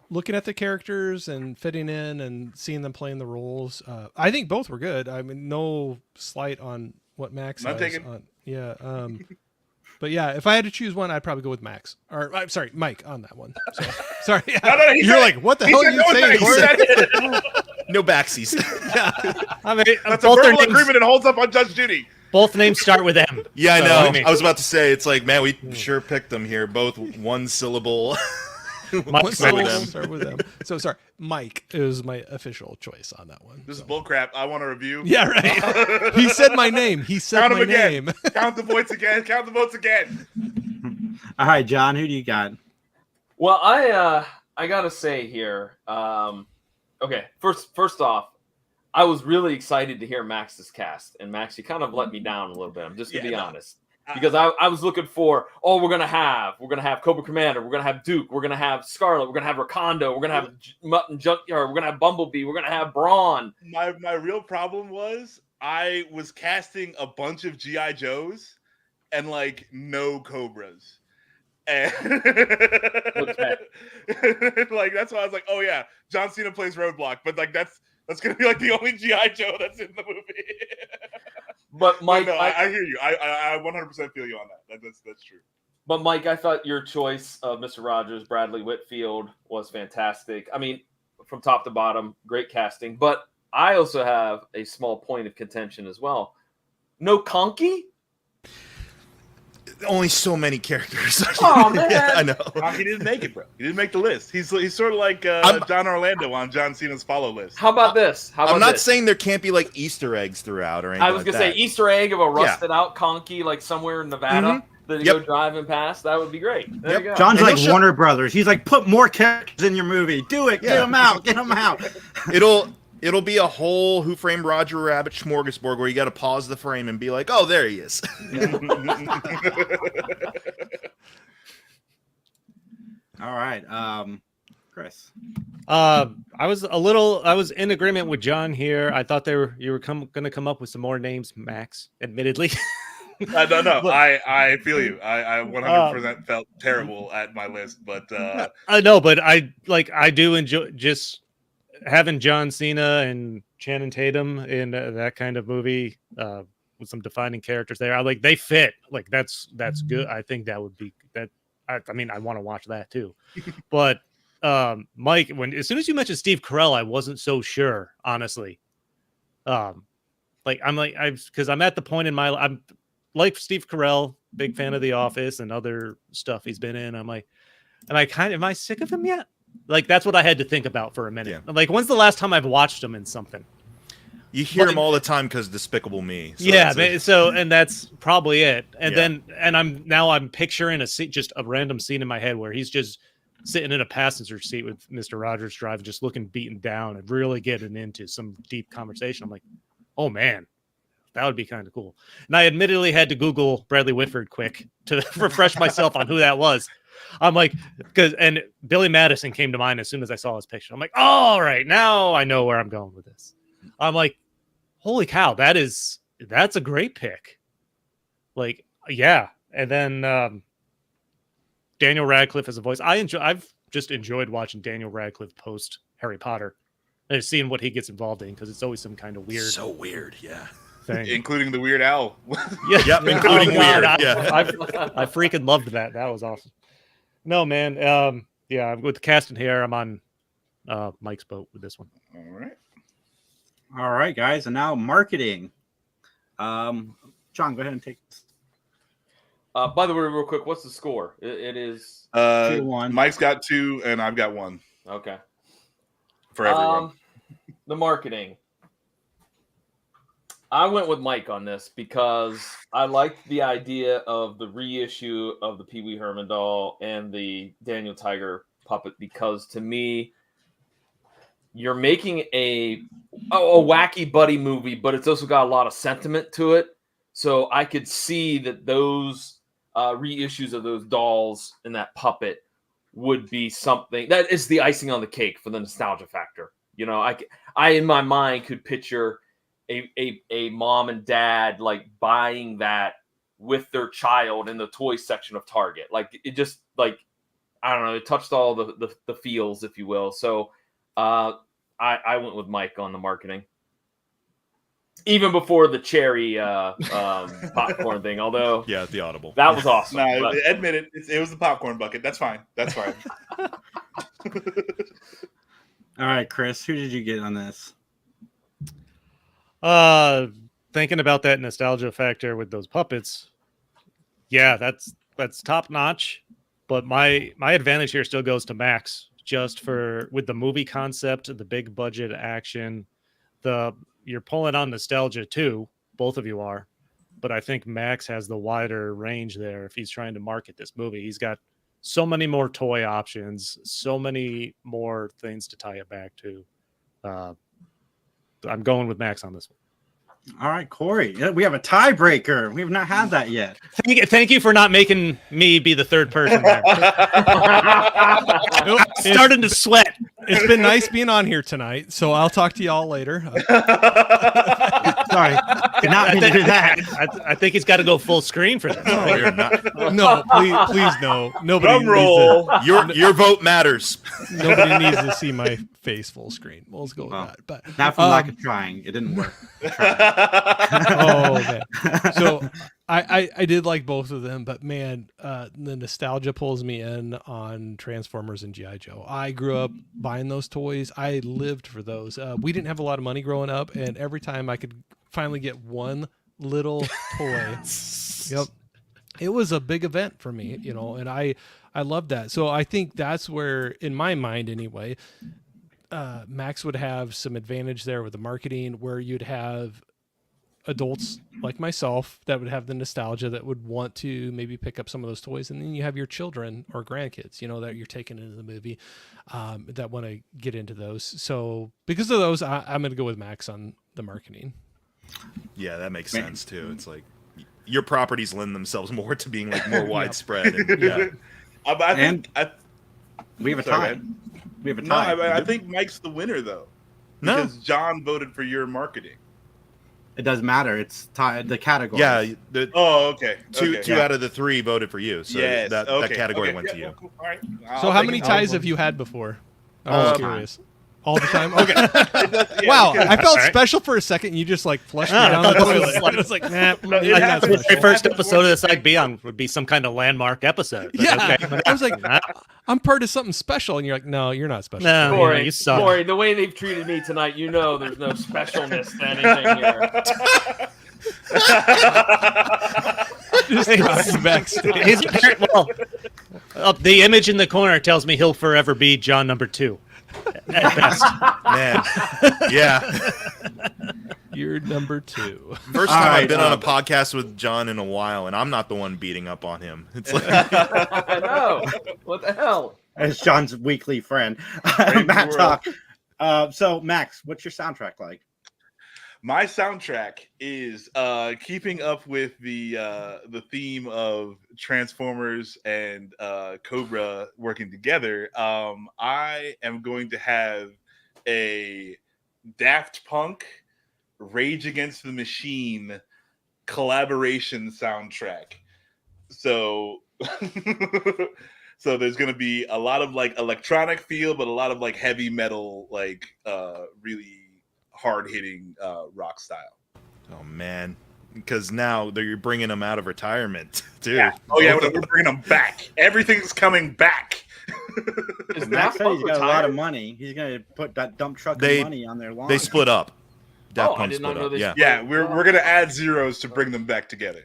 looking at the characters and fitting in and seeing them playing the roles. I think both were good. I mean, no slight on what Max Not has. taken. Yeah. But yeah, if I had to choose one, I'd probably go with Max. Or I'm sorry, Mike on that one. So, sorry. No, You're like, what the hell are you saying, Corey? No backsies. I mean, That's a both their verbal names, agreement and holds up on Judge Judy. both names start with M. Yeah, I So, know. I mean- I was about to say, it's like, man, we sure picked them here. Both one syllable. Mike So with we'll them. start with them. So sorry, Mike is my official choice on that one. This is So. bullcrap. I want a review. Yeah, right. He said my name. He said Count my them again. name. Count the votes again. Count the votes again. All right, John, who do you got? Well, I gotta say here. Okay, first off, I was really excited to hear Max's cast, and Max, you kind of let me down a little bit. I'm just gonna be honest, because I was looking for, we're gonna have Cobra Commander, we're gonna have Duke, we're gonna have Scarlet, we're gonna have Rakondo, we're gonna have Mutton Junkyard, we're gonna have Bumblebee, we're gonna have Brawn. My real problem was I was casting a bunch of GI Joes and like no Cobras. And like that's why I was like, oh yeah, John Cena plays Roadblock, but like that's gonna be like the only GI Joe that's in the movie. But Mike, no, I hear you. I 100% feel you on that. That's true. But Mike, I thought your choice of Mr. Rogers, Bradley Whitfield was fantastic. I mean, from top to bottom, great casting. But I also have a small point of contention as well. No Conky? Only so many characters. Oh man, Yeah, I know. He didn't make it, bro. He didn't make the list. He's sort of like John Orlando on John Cena's follow list. How about this? I'm not saying there can't be like Easter eggs throughout or anything. I was gonna say Easter egg of a rusted out Conky, like somewhere in Nevada that you go driving past. That would be great. There you go. John's like Warner Brothers. He's like, put more characters in your movie. Do it. Get them out. Get them out. It'll be a whole Who Framed Roger Rabbit smorgasbord where you got to pause the frame and be like, oh, there he is. All right, Chris. I was in agreement with John here. I thought you were going to come up with some more names, Max. Admittedly, No. I feel you. I 100% felt terrible at my list, but I know, but I do enjoy just having John Cena and Channing Tatum in that kind of movie with some defining characters there. They fit. Like that's good. I think that would be that. I mean, I want to watch that too. But Mike, as soon as you mentioned Steve Carell, I wasn't so sure, honestly. Because I'm at the point in my I'm like Steve Carell, big fan of The Office and other stuff he's been in. I'm like, am I sick of him yet? Like that's what I had to think about for a minute. Yeah. Like, when's the last time I've watched him in something? You hear him all the time because Despicable Me. So and that's probably it. And I'm picturing just a random scene in my head where he's just sitting in a passenger seat with Mr. Rogers driving, just looking beaten down and really getting into some deep conversation. I'm like, oh man, that would be kind of cool. And I admittedly had to Google Bradley Whitford quick to refresh myself on who that was. I'm like, and Billy Madison came to mind as soon as I saw his picture. I'm like, oh, all right, now I know where I'm going with this. I'm like, holy cow, that's a great pick. Like, yeah. And then Daniel Radcliffe as a voice. I've just enjoyed watching Daniel Radcliffe post Harry Potter. and seeing what he gets involved in, because it's always some kind of weird, So weird, yeah. thing. Including the Weird Owl. Yeah, Yep, including weird. I Yeah. freaking loved that. That was awesome. No, man. Yeah, with the casting here, I'm on Mike's boat with this one. All right, guys, and now marketing. John, go ahead and take this. By the way, real quick, what's the score? It is 2-1. Mike's got 2, and I've got 1 okay for everyone. The marketing. I went with Mike on this because I liked the idea of the reissue of the Pee Wee Herman doll and the Daniel Tiger puppet, because to me, you're making a wacky buddy movie, but it's also got a lot of sentiment to it. So I could see that those reissues of those dolls and that puppet would be something that is the icing on the cake for the nostalgia factor. You know, I in my mind could picture a mom and dad like buying that with their child in the toy section of Target. Like it just like, I don't know, it touched all the feels, if you will. So I went with Mike on the marketing. Even before the cherry popcorn thing, although the audible. That was awesome. No, admit it. It was the popcorn bucket. That's fine. That's fine. All right, Chris, who did you get on this? Thinking about that nostalgia factor with those puppets, yeah, that's top notch. But my advantage here still goes to Max, just for with the movie concept, the big budget action, you're pulling on nostalgia too. Both of you are, but I think Max has the wider range there. If he's trying to market this movie, he's got so many more toy options, so many more things to tie it back to. I'm going with Max on this one. All right, Corey. We have a tiebreaker. We have not had that yet. Thank you for not making me be the third person there. Starting to sweat. It's been nice being on here tonight, so I'll talk to y'all later. Sorry, did not mean to do that. I think he's got to go full screen for this. No, please, no. Nobody. Drum roll. Your vote matters. Nobody needs to see my face full screen. Well, let's go with that. But not from lack of trying. It didn't work. Oh, okay. So I did like both of them, but man, the nostalgia pulls me in on Transformers and G.I. Joe. I grew up buying those toys. I lived for those. We didn't have a lot of money growing up, and every time I could finally get one little toy, it was a big event for me, you know, and I loved that. So I think that's where, in my mind anyway, Max would have some advantage there with the marketing, where you'd have adults like myself that would have the nostalgia, that would want to maybe pick up some of those toys, and then you have your children or grandkids, you know, that you're taking into the movie, that want to get into those. So because of those, I'm going to go with Max on the marketing. Yeah, that makes sense too. It's like your properties lend themselves more to being like more widespread. And, we have a tie. We have a tie. No, I think Mike's the winner though, because John voted for your marketing. It doesn't matter. It's tied the category. Yeah. Okay. Two out of the 3 voted for you. So yes. that category went to you. Cool. All right. So how many ties have you had before? I was curious. All the time? Okay. Wow. I felt special for a second. You just like flushed me down the toilet. I was like, nah. The first episode of this I'd be on would be some kind of landmark episode. Yeah. Okay. I was like, I'm part of something special. And you're like, no, you're not special. No, Corey, you suck. Corey, the way they've treated me tonight, you know there's no specialness to anything here. Just driving backstage. The image in the corner tells me he'll forever be John number 2. At best. Man. Yeah. You're number 2. First time I've been on a podcast with John in a while, and I'm not the one beating up on him. It's like I know. What the hell? As John's weekly friend, Mattalk. So, Max, what's your soundtrack like? My soundtrack is keeping up with the theme of Transformers and Cobra working together. I am going to have a Daft Punk Rage Against the Machine collaboration soundtrack. So So there's going to be a lot of like electronic feel, but a lot of like heavy metal, like really hard hitting rock style. Oh man, because now you're bringing them out of retirement too. Yeah. Oh yeah, we're bringing them back. Everything's coming back. Is Matt Daft said Punk he's got a lot retired? of money. He's gonna put that dump truck They- of money on their lawn. They split up. Daft Oh, I Punk did not split know up. they Yeah. split Yeah, we're going to add zeros to bring them back together.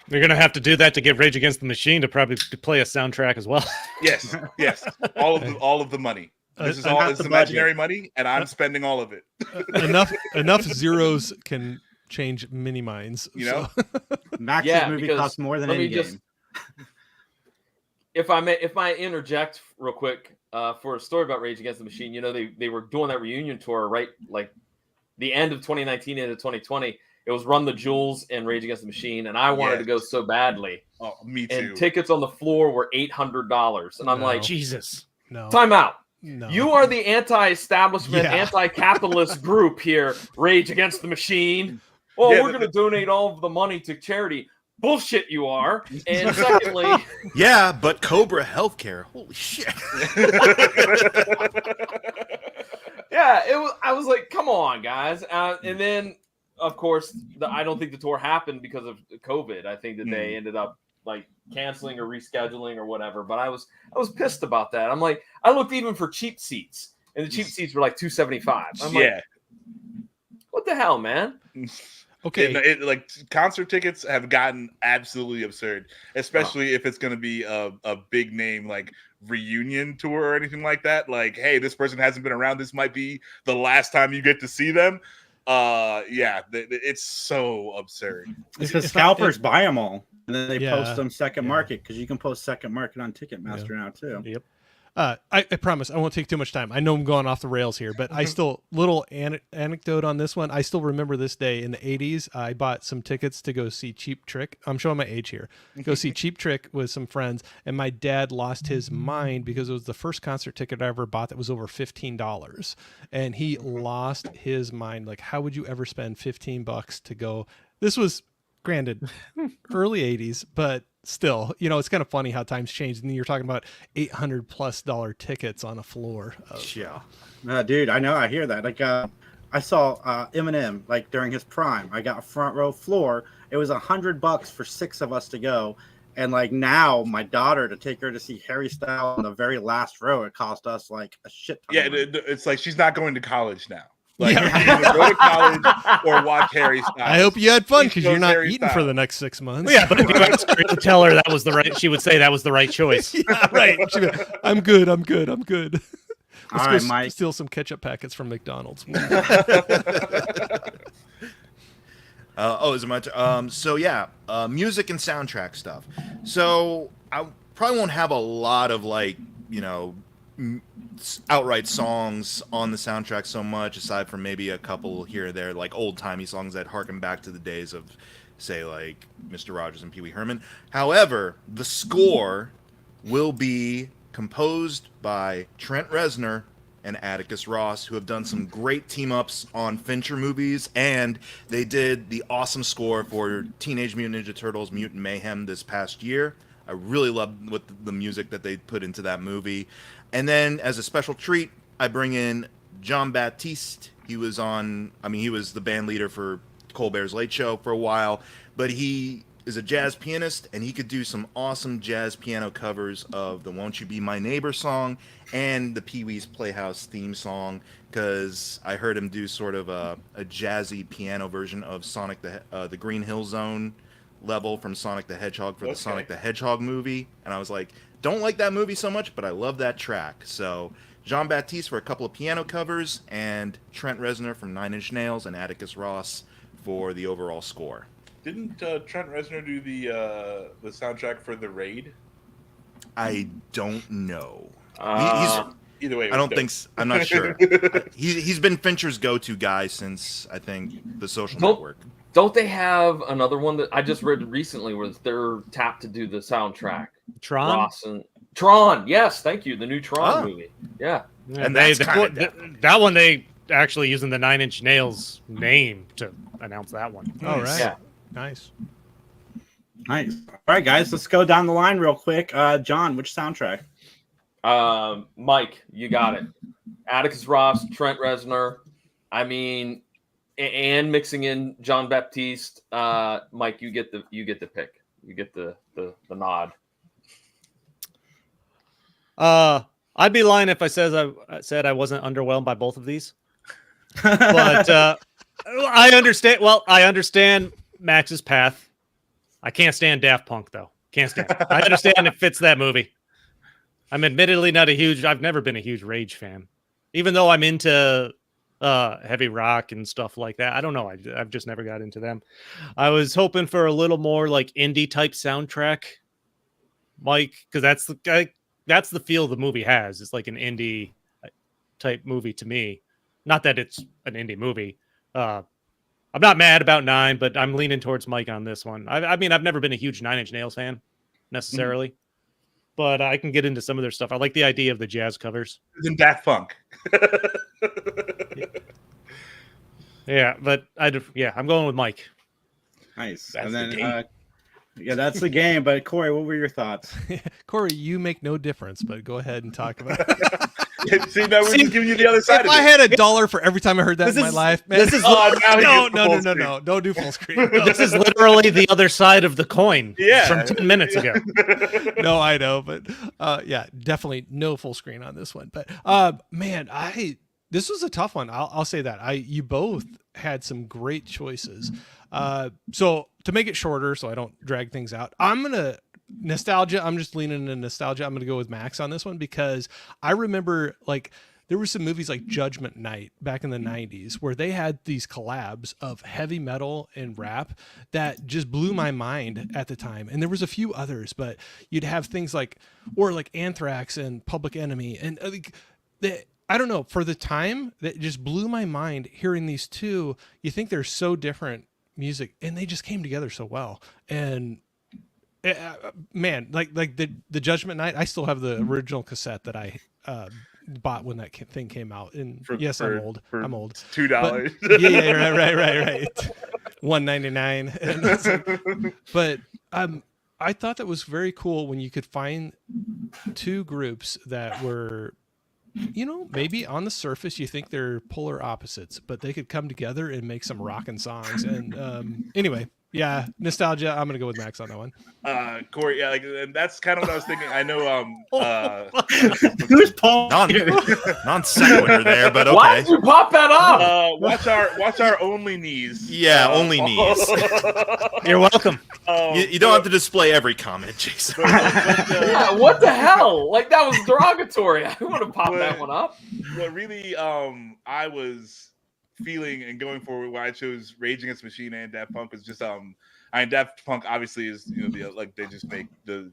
You're gonna have to do that to get Rage Against the Machine to probably play a soundtrack as well. Yes, yes. All of the money. This is and all half it's the imaginary money, and I'm spending all of it. enough zeros can change many minds. You know? so. Max's Yeah, movie because costs more than let me any just- game. If I interject real quick for a story about Rage Against the Machine, you know, they were doing that reunion tour right like the end of 2019 into 2020. It was Run the Jewels and Rage Against the Machine, and I wanted to go so badly. Oh, me too. And tickets on the floor were $800, and I'm No. like, Jesus. No. time out. No. You are the anti-establishment, Yeah. anti-capitalist group here, Rage Against the Machine. Oh, Yeah, we're going to donate all of the money to charity. Bullshit, you are. And secondly, Yeah, but Cobra Healthcare. Holy shit. yeah, I was like, come on, guys. And then, of course, I don't think the tour happened because of COVID. I think that they ended up like canceling or rescheduling or whatever. But I was pissed about that. I'm like, I looked even for cheap seats, and the cheap seats were like $275. I'm like, what the hell, man? Okay. Like concert tickets have gotten absolutely absurd, especially if it's going to be a big name like reunion tour or anything like that. Like, hey, this person hasn't been around. This might be the last time you get to see them. It's so absurd. Because scalpers buy them all, and then they Yeah, post them second yeah. market, because you can post second market on Ticketmaster now too. Yep. I promise I won't take too much time. I know I'm going off the rails here, but I still little anecdote on this one. I still remember this day in the 80s. I bought some tickets to go see Cheap Trick. I'm showing my age here. Go see Cheap Trick with some friends, and my dad lost his mind because it was the first concert ticket I ever bought that was over $15, and he lost his mind. Like, how would you ever spend $15 to go? This was, granted, early 80s, but still, you know, it's kind of funny how times changed. And you're talking about $800+ tickets on a floor. Yeah. Dude, I know. I hear that. Like, I saw Eminem like during his prime. I got a front row floor. It was $100 for 6 of us to go. And like now, my daughter, to take her to see Harry Styles in the very last row, it cost us like a shit ton. Yeah, of money. it's like she's not going to college now. Like, either go to college or watch Harry Styles. I hope you had fun, She because chose you're not Harry eating for Styles. the next 6 months. Yeah, but if you asked her to tell her that was the right, she would say that was the right choice. Yeah, right. She'd be like, I'm good. Let's All go right, Mike. steal some ketchup packets from McDonald's. Is it my turn? So yeah, music and soundtrack stuff. So I probably won't have a lot of like, you know, outright songs on the soundtrack so much, aside from maybe a couple here or there, like old-timey songs that harken back to the days of, say, like Mr. Rogers and Pee Wee Herman. However, the score will be composed by Trent Reznor and Atticus Ross, who have done some great team-ups on Fincher movies, and they did the awesome score for Teenage Mutant Ninja Turtles Mutant Mayhem this past year. I really love the music that they put into that movie. And then, as a special treat, I bring in John Baptiste. He was the band leader for Colbert's Late Show for a while, but he is a jazz pianist, and he could do some awesome jazz piano covers of the Won't You Be My Neighbor song and the Pee-wee's Playhouse theme song, because I heard him do sort of a jazzy piano version of Sonic the Green Hill Zone level from Sonic the Hedgehog for the Sonic the Hedgehog movie, and I was like, don't like that movie so much, but I love that track. So Jean Baptiste for a couple of piano covers, and Trent Reznor from Nine Inch Nails, and Atticus Ross for the overall score. Didn't Trent Reznor do the soundtrack for The Raid? I don't know. Either way, I don't think. I'm not sure. He's been Fincher's go-to guy since, I think, The Social Network. Don't they have another one that I just read recently where they're tapped to do the soundtrack? Tron? Ross and Tron, yes, thank you. The new Tron movie. Yeah. And that one they actually using the Nine Inch Nails name to announce that one. All right. Yeah. Nice. Nice. All right, guys, let's go down the line real quick. John, which soundtrack? Mike, you got it. Atticus Ross, Trent Reznor. I mean, and mixing in John Baptiste. Mike, you get the pick. You get the nod. I'd be lying if I said I wasn't underwhelmed by both of these. But I understand. Well, I understand Max's path. I can't stand Daft Punk though. Can't stand it. I understand it fits that movie. I'm admittedly not I've never been a huge Rage fan, even though I'm into heavy rock and stuff like that. I don't know. I've just never got into them. I was hoping for a little more like indie type soundtrack, Mike, because that's the feel the movie has. It's like an indie type movie to me. Not that it's an indie movie. I'm not mad about 9, but I'm leaning towards Mike on this one. I mean, I've never been a huge 9 Inch Nails fan necessarily, but I can get into some of their stuff. I like the idea of the jazz covers. In Daft Punk. Yeah, but I'm going with Mike. Nice. That's and the then, that's the game. But Corey, what were your thoughts? Corey, you make no difference, but go ahead and talk about it. See, now we're just giving you the other side. If I had $1 for every time I heard that in my life, man. This is no, don't do full screen. No. This is literally the other side of the coin. Yeah. From 10 minutes ago. No, I know, but yeah, definitely no full screen on this one. But man, this was a tough one. I'll say that. You both had some great choices. So to make it shorter, so I don't drag things out, nostalgia. I'm just leaning into nostalgia. I'm going to go with Max on this one because I remember like there were some movies like Judgment Night back in the 90s where they had these collabs of heavy metal and rap that just blew my mind at the time. And there was a few others, but you'd have things like Anthrax and Public Enemy. And I don't know, for the time that just blew my mind hearing these two. You think they're so different music and they just came together so well. And man, like the Judgment Night, I still have the original cassette that I bought when that thing came out. And I'm old. I'm old. $2. But, yeah, right. $1.99. But I thought that was very cool when you could find two groups that were, maybe on the surface you think they're polar opposites, but they could come together and make some rockin' songs. And anyway. Yeah, nostalgia. I'm gonna go with Max on that one. Corey, and that's kind of what I was thinking. I know. Who's Paul? Non sequitur there, but okay. Why did you pop that up? Watch our only knees. Yeah, only knees. You're welcome. You don't have to display every comment, Jason. Yeah, what the hell? Like that was derogatory. I want to pop that one up. But really, I was feeling and going forward why I chose Rage Against the Machine and Daft Punk was just Daft Punk obviously is they just make the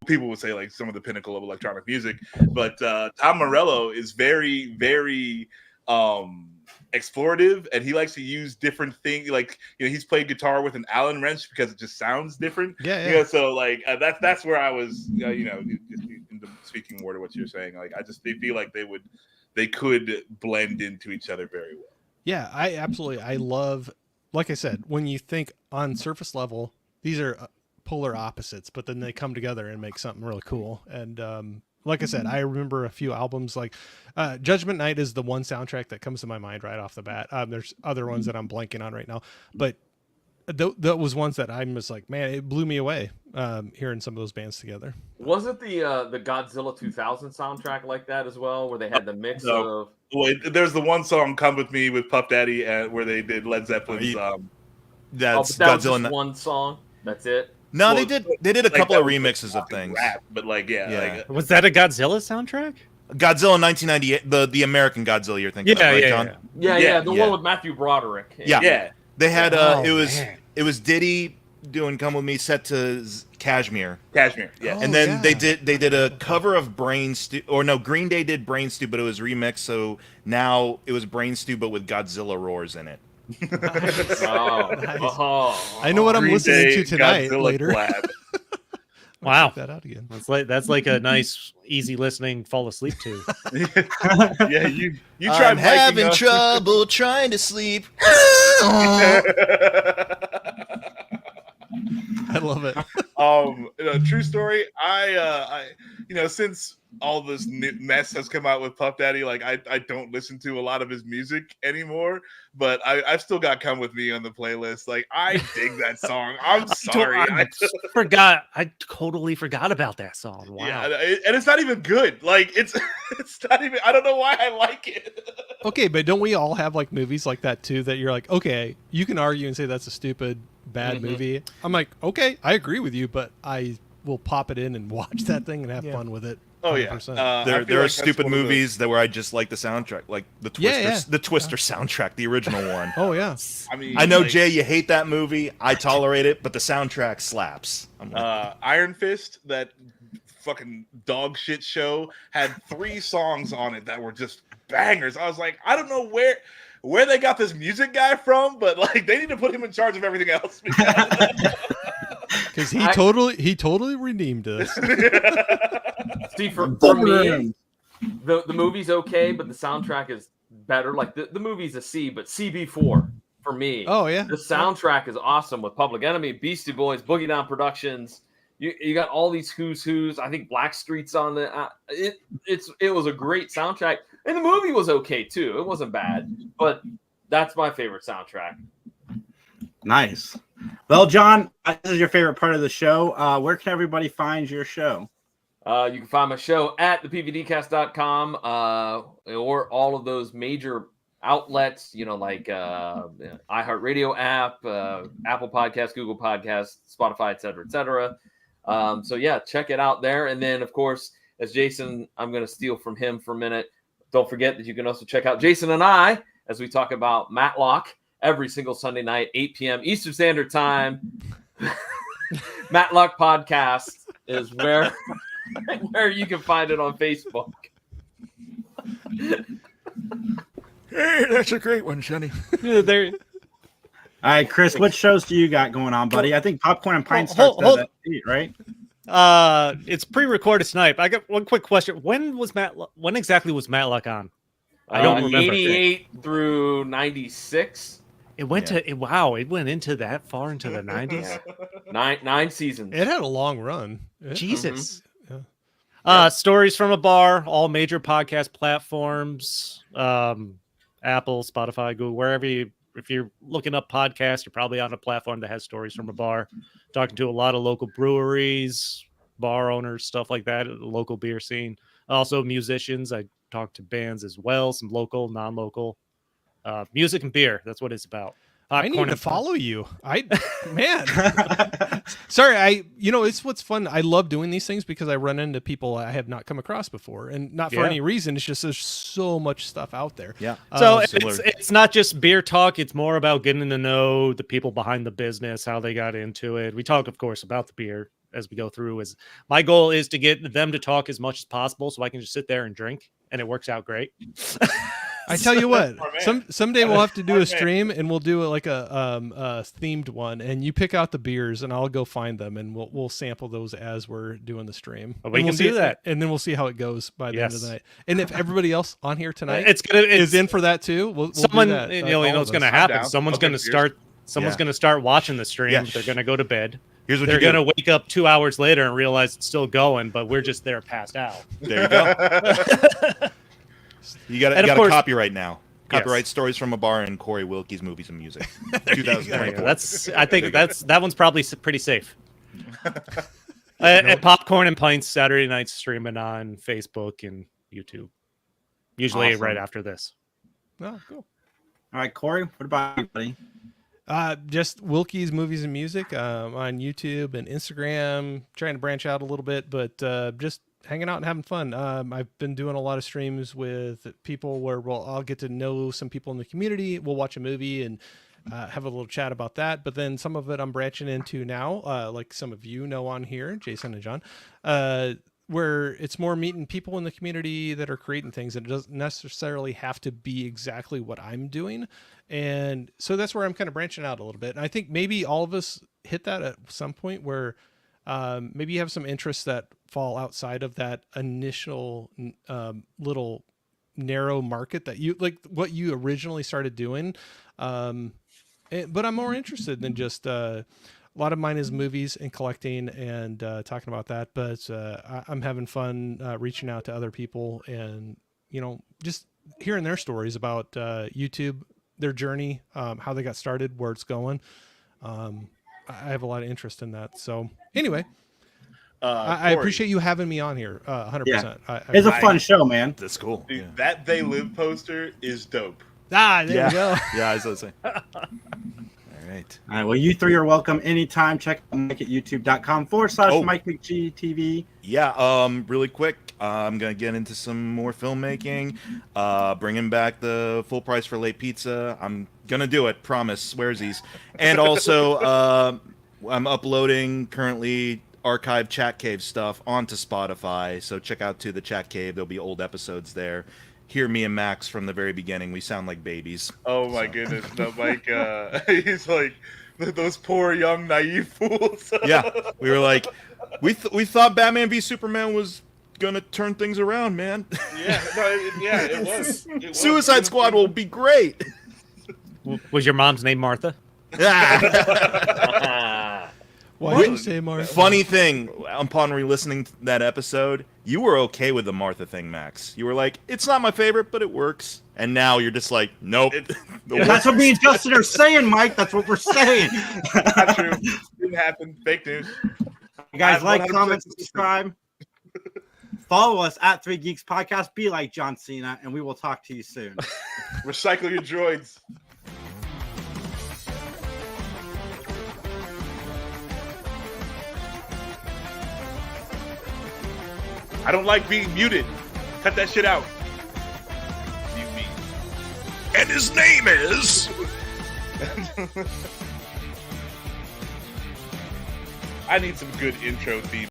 people would say like some of the pinnacle of electronic music, but Tom Morello is very, very explorative, and he likes to use different things. Like he's played guitar with an Allen wrench because it just sounds different. Yeah. So like that's where I was. Speaking more to what you're saying, like they feel like they could blend into each other very well. Yeah, I love, like I said, when you think on surface level, these are polar opposites, but then they come together and make something really cool. And like I said, I remember a few albums like Judgment Night is the one soundtrack that comes to my mind right off the bat. There's other ones that I'm blanking on right now, but that was ones that I'm just like, man, it blew me away hearing some of those bands together. Was it the Godzilla 2000 soundtrack like that as well, where they had the mix of? Well, there's the one song "Come with Me" with Puff Daddy, where they did Led Zeppelin's. That's that was Godzilla. just one song. That's it. No, they did a couple of remixes of things. Rap, but was that a Godzilla soundtrack? Godzilla 1998, the American Godzilla you're thinking of, right, John? Yeah, the one with Matthew Broderick. Yeah. They had it was Diddy doing "Come with Me" set to Kashmir. Yeah. And then they did a cover of Brain Stew, or no, Green Day did Brain Stew, but it was remixed. So now it was Brain Stew, but with Godzilla roars in it. Nice. Oh. I know what I'm Green listening Day, to tonight. Godzilla Later. collab. Wow, check that out again. That's like a nice, easy listening, fall asleep to. Yeah, you tried. I'm having trouble trying to sleep. I love it. True story. I since all this mess has come out with Puff Daddy, like I don't listen to a lot of his music anymore, but I've still got "Come With Me" on the playlist. Like I dig that song. I'm sorry, I totally forgot about that song. Wow. Yeah, and it's not even good. Like it's not even. I don't know why I like it. Okay, but don't we all have like movies like that too? That you're like, okay, you can argue and say that's a stupid, bad movie. I'm like, okay, I agree with you, but I will pop it in and watch that thing and have fun with it. 100%. Oh yeah, there are stupid movies that where I just like the soundtrack, like the Twister, the Twister soundtrack, the original one. Oh yeah. I mean, I know Jay, you hate that movie. I tolerate it, but the soundtrack slaps. Iron Fist, that fucking dog shit show, had 3 songs on it that were just bangers. I was like, I don't know where they got this music guy from, but like they need to put him in charge of everything else because he totally redeemed us. See, for me, the movie's okay, but the soundtrack is better. Like the movie's a C, but CB4 for me. Oh yeah, the soundtrack is awesome with Public Enemy, Beastie Boys, Boogie Down Productions. You got all these who's. I think Blackstreet's on the. It was a great soundtrack, and the movie was okay too. It wasn't bad, but that's my favorite soundtrack. Nice. Well, John, this is your favorite part of the show. Where can everybody find your show? You can find my show at thepvdcast.com or all of those major outlets, like iHeartRadio app, Apple Podcasts, Google Podcasts, Spotify, et cetera. So yeah, check it out there. And then of course, as Jason, I'm going to steal from him for a minute. Don't forget that you can also check out Jason and I as we talk about Matlock every single Sunday night, 8 p.m. Eastern Standard Time. Matlock Podcast is where you can find it on Facebook. Hey, that's a great one, Sonny. There. All right, Chris, what shows do you got going on, buddy? I think Popcorn and Pine starts at 8, right? It's pre-recorded tonight. I got one quick question. When exactly was Matlock on? I don't remember. 88 through 96. It went to it went into that far into the 90s. 9 seasons. It had a long run. Jesus. Mm-hmm. Stories from a Bar, all major podcast platforms, Apple, Spotify, Google, wherever if you're looking up podcasts, you're probably on a platform that has Stories from a Bar. Talking to a lot of local breweries, bar owners, stuff like that, the local beer scene. Also musicians. I talk to bands as well, some local, non-local. Music and beer. That's what it's about. I need to follow you. Sorry. It's what's fun. I love doing these things because I run into people I have not come across before, and not for any reason. It's just there's so much stuff out there. Yeah. So it's not just beer talk. It's more about getting to know the people behind the business, how they got into it. We talk, of course, about the beer as we go through. As my goal is to get them to talk as much as possible, so I can just sit there and drink, and it works out great. I tell you what, someday we'll have to do a stream, and we'll do like a themed one, and you pick out the beers, and I'll go find them, and we'll sample those as we're doing the stream. We can do that, and then we'll see how it goes by the end of the night. And if everybody else on here tonight is in for that too, we'll someone do that. What's going to happen. Someone's going to start. Someone's going to start watching the stream. Yeah. They're going to go to bed. Here's what they're going to wake up 2 hours later and realize it's still going, but we're just there passed out. There you go. You got a copyright now. Copyright Stories from a Bar and Corey Wilkys Movies and Music. 2024. I think that one's probably pretty safe. At Popcorn and Pints Saturday nights streaming on Facebook and YouTube. Usually right after this. Oh, cool. All right, Corey, what about you, buddy? Just Wilkys Movies and Music on YouTube and Instagram. Trying to branch out a little bit, but just hanging out and having fun. I've been doing a lot of streams with people where I'll get to know some people in the community. We'll watch a movie and have a little chat about that. But then some of it I'm branching into now, like some of you know on here, Jason and John, where it's more meeting people in the community that are creating things. And it doesn't necessarily have to be exactly what I'm doing. And so that's where I'm kind of branching out a little bit. And I think maybe all of us hit that at some point where maybe you have some interests that fall outside of that initial little narrow market that you like what you originally started doing. But I'm more interested than just lot of mine is movies and collecting and talking about that. But I'm having fun reaching out to other people and, just hearing their stories about YouTube, their journey, how they got started, where it's going. I have a lot of interest in that. So anyway, I appreciate you having me on here. 100%. Yeah. It's a fun show, man. That's cool. Dude, that They Live poster is dope. There we go. Yeah, I was going to say. All right. All right. Well, you three are welcome anytime. Check out Mike at youtube.com/MikeMcGTV. Yeah. Really quick. I'm going to get into some more filmmaking, bringing back the full price for late pizza. I'm going to do it. Promise. Swearsies. And also, I'm uploading currently archive Chat Cave stuff onto Spotify. So check out the Chat Cave. There'll be old episodes there. Hear me and Max from the very beginning. We sound like babies. Oh my goodness. No, Mike, he's like, those poor young naive fools. Yeah. We were like, we thought Batman v Superman was gonna turn things around, man. Yeah, it was. Suicide Squad will be great. Was your mom's name Martha? Why did you say Martha? Funny thing, upon re-listening to that episode, you were okay with the Martha thing, Max. You were like, it's not my favorite, but it works. And now you're just like, nope. That's what me and Justin are saying, Mike. That's what we're saying. Not true. Didn't happen. Fake news. You guys like, comment, subscribe. Follow us at 3 Geeks Podcast. Be like John Cena, and we will talk to you soon. Recycle your droids. I don't like being muted. Cut that shit out. Mute me. And his name is... I need some good intro theme.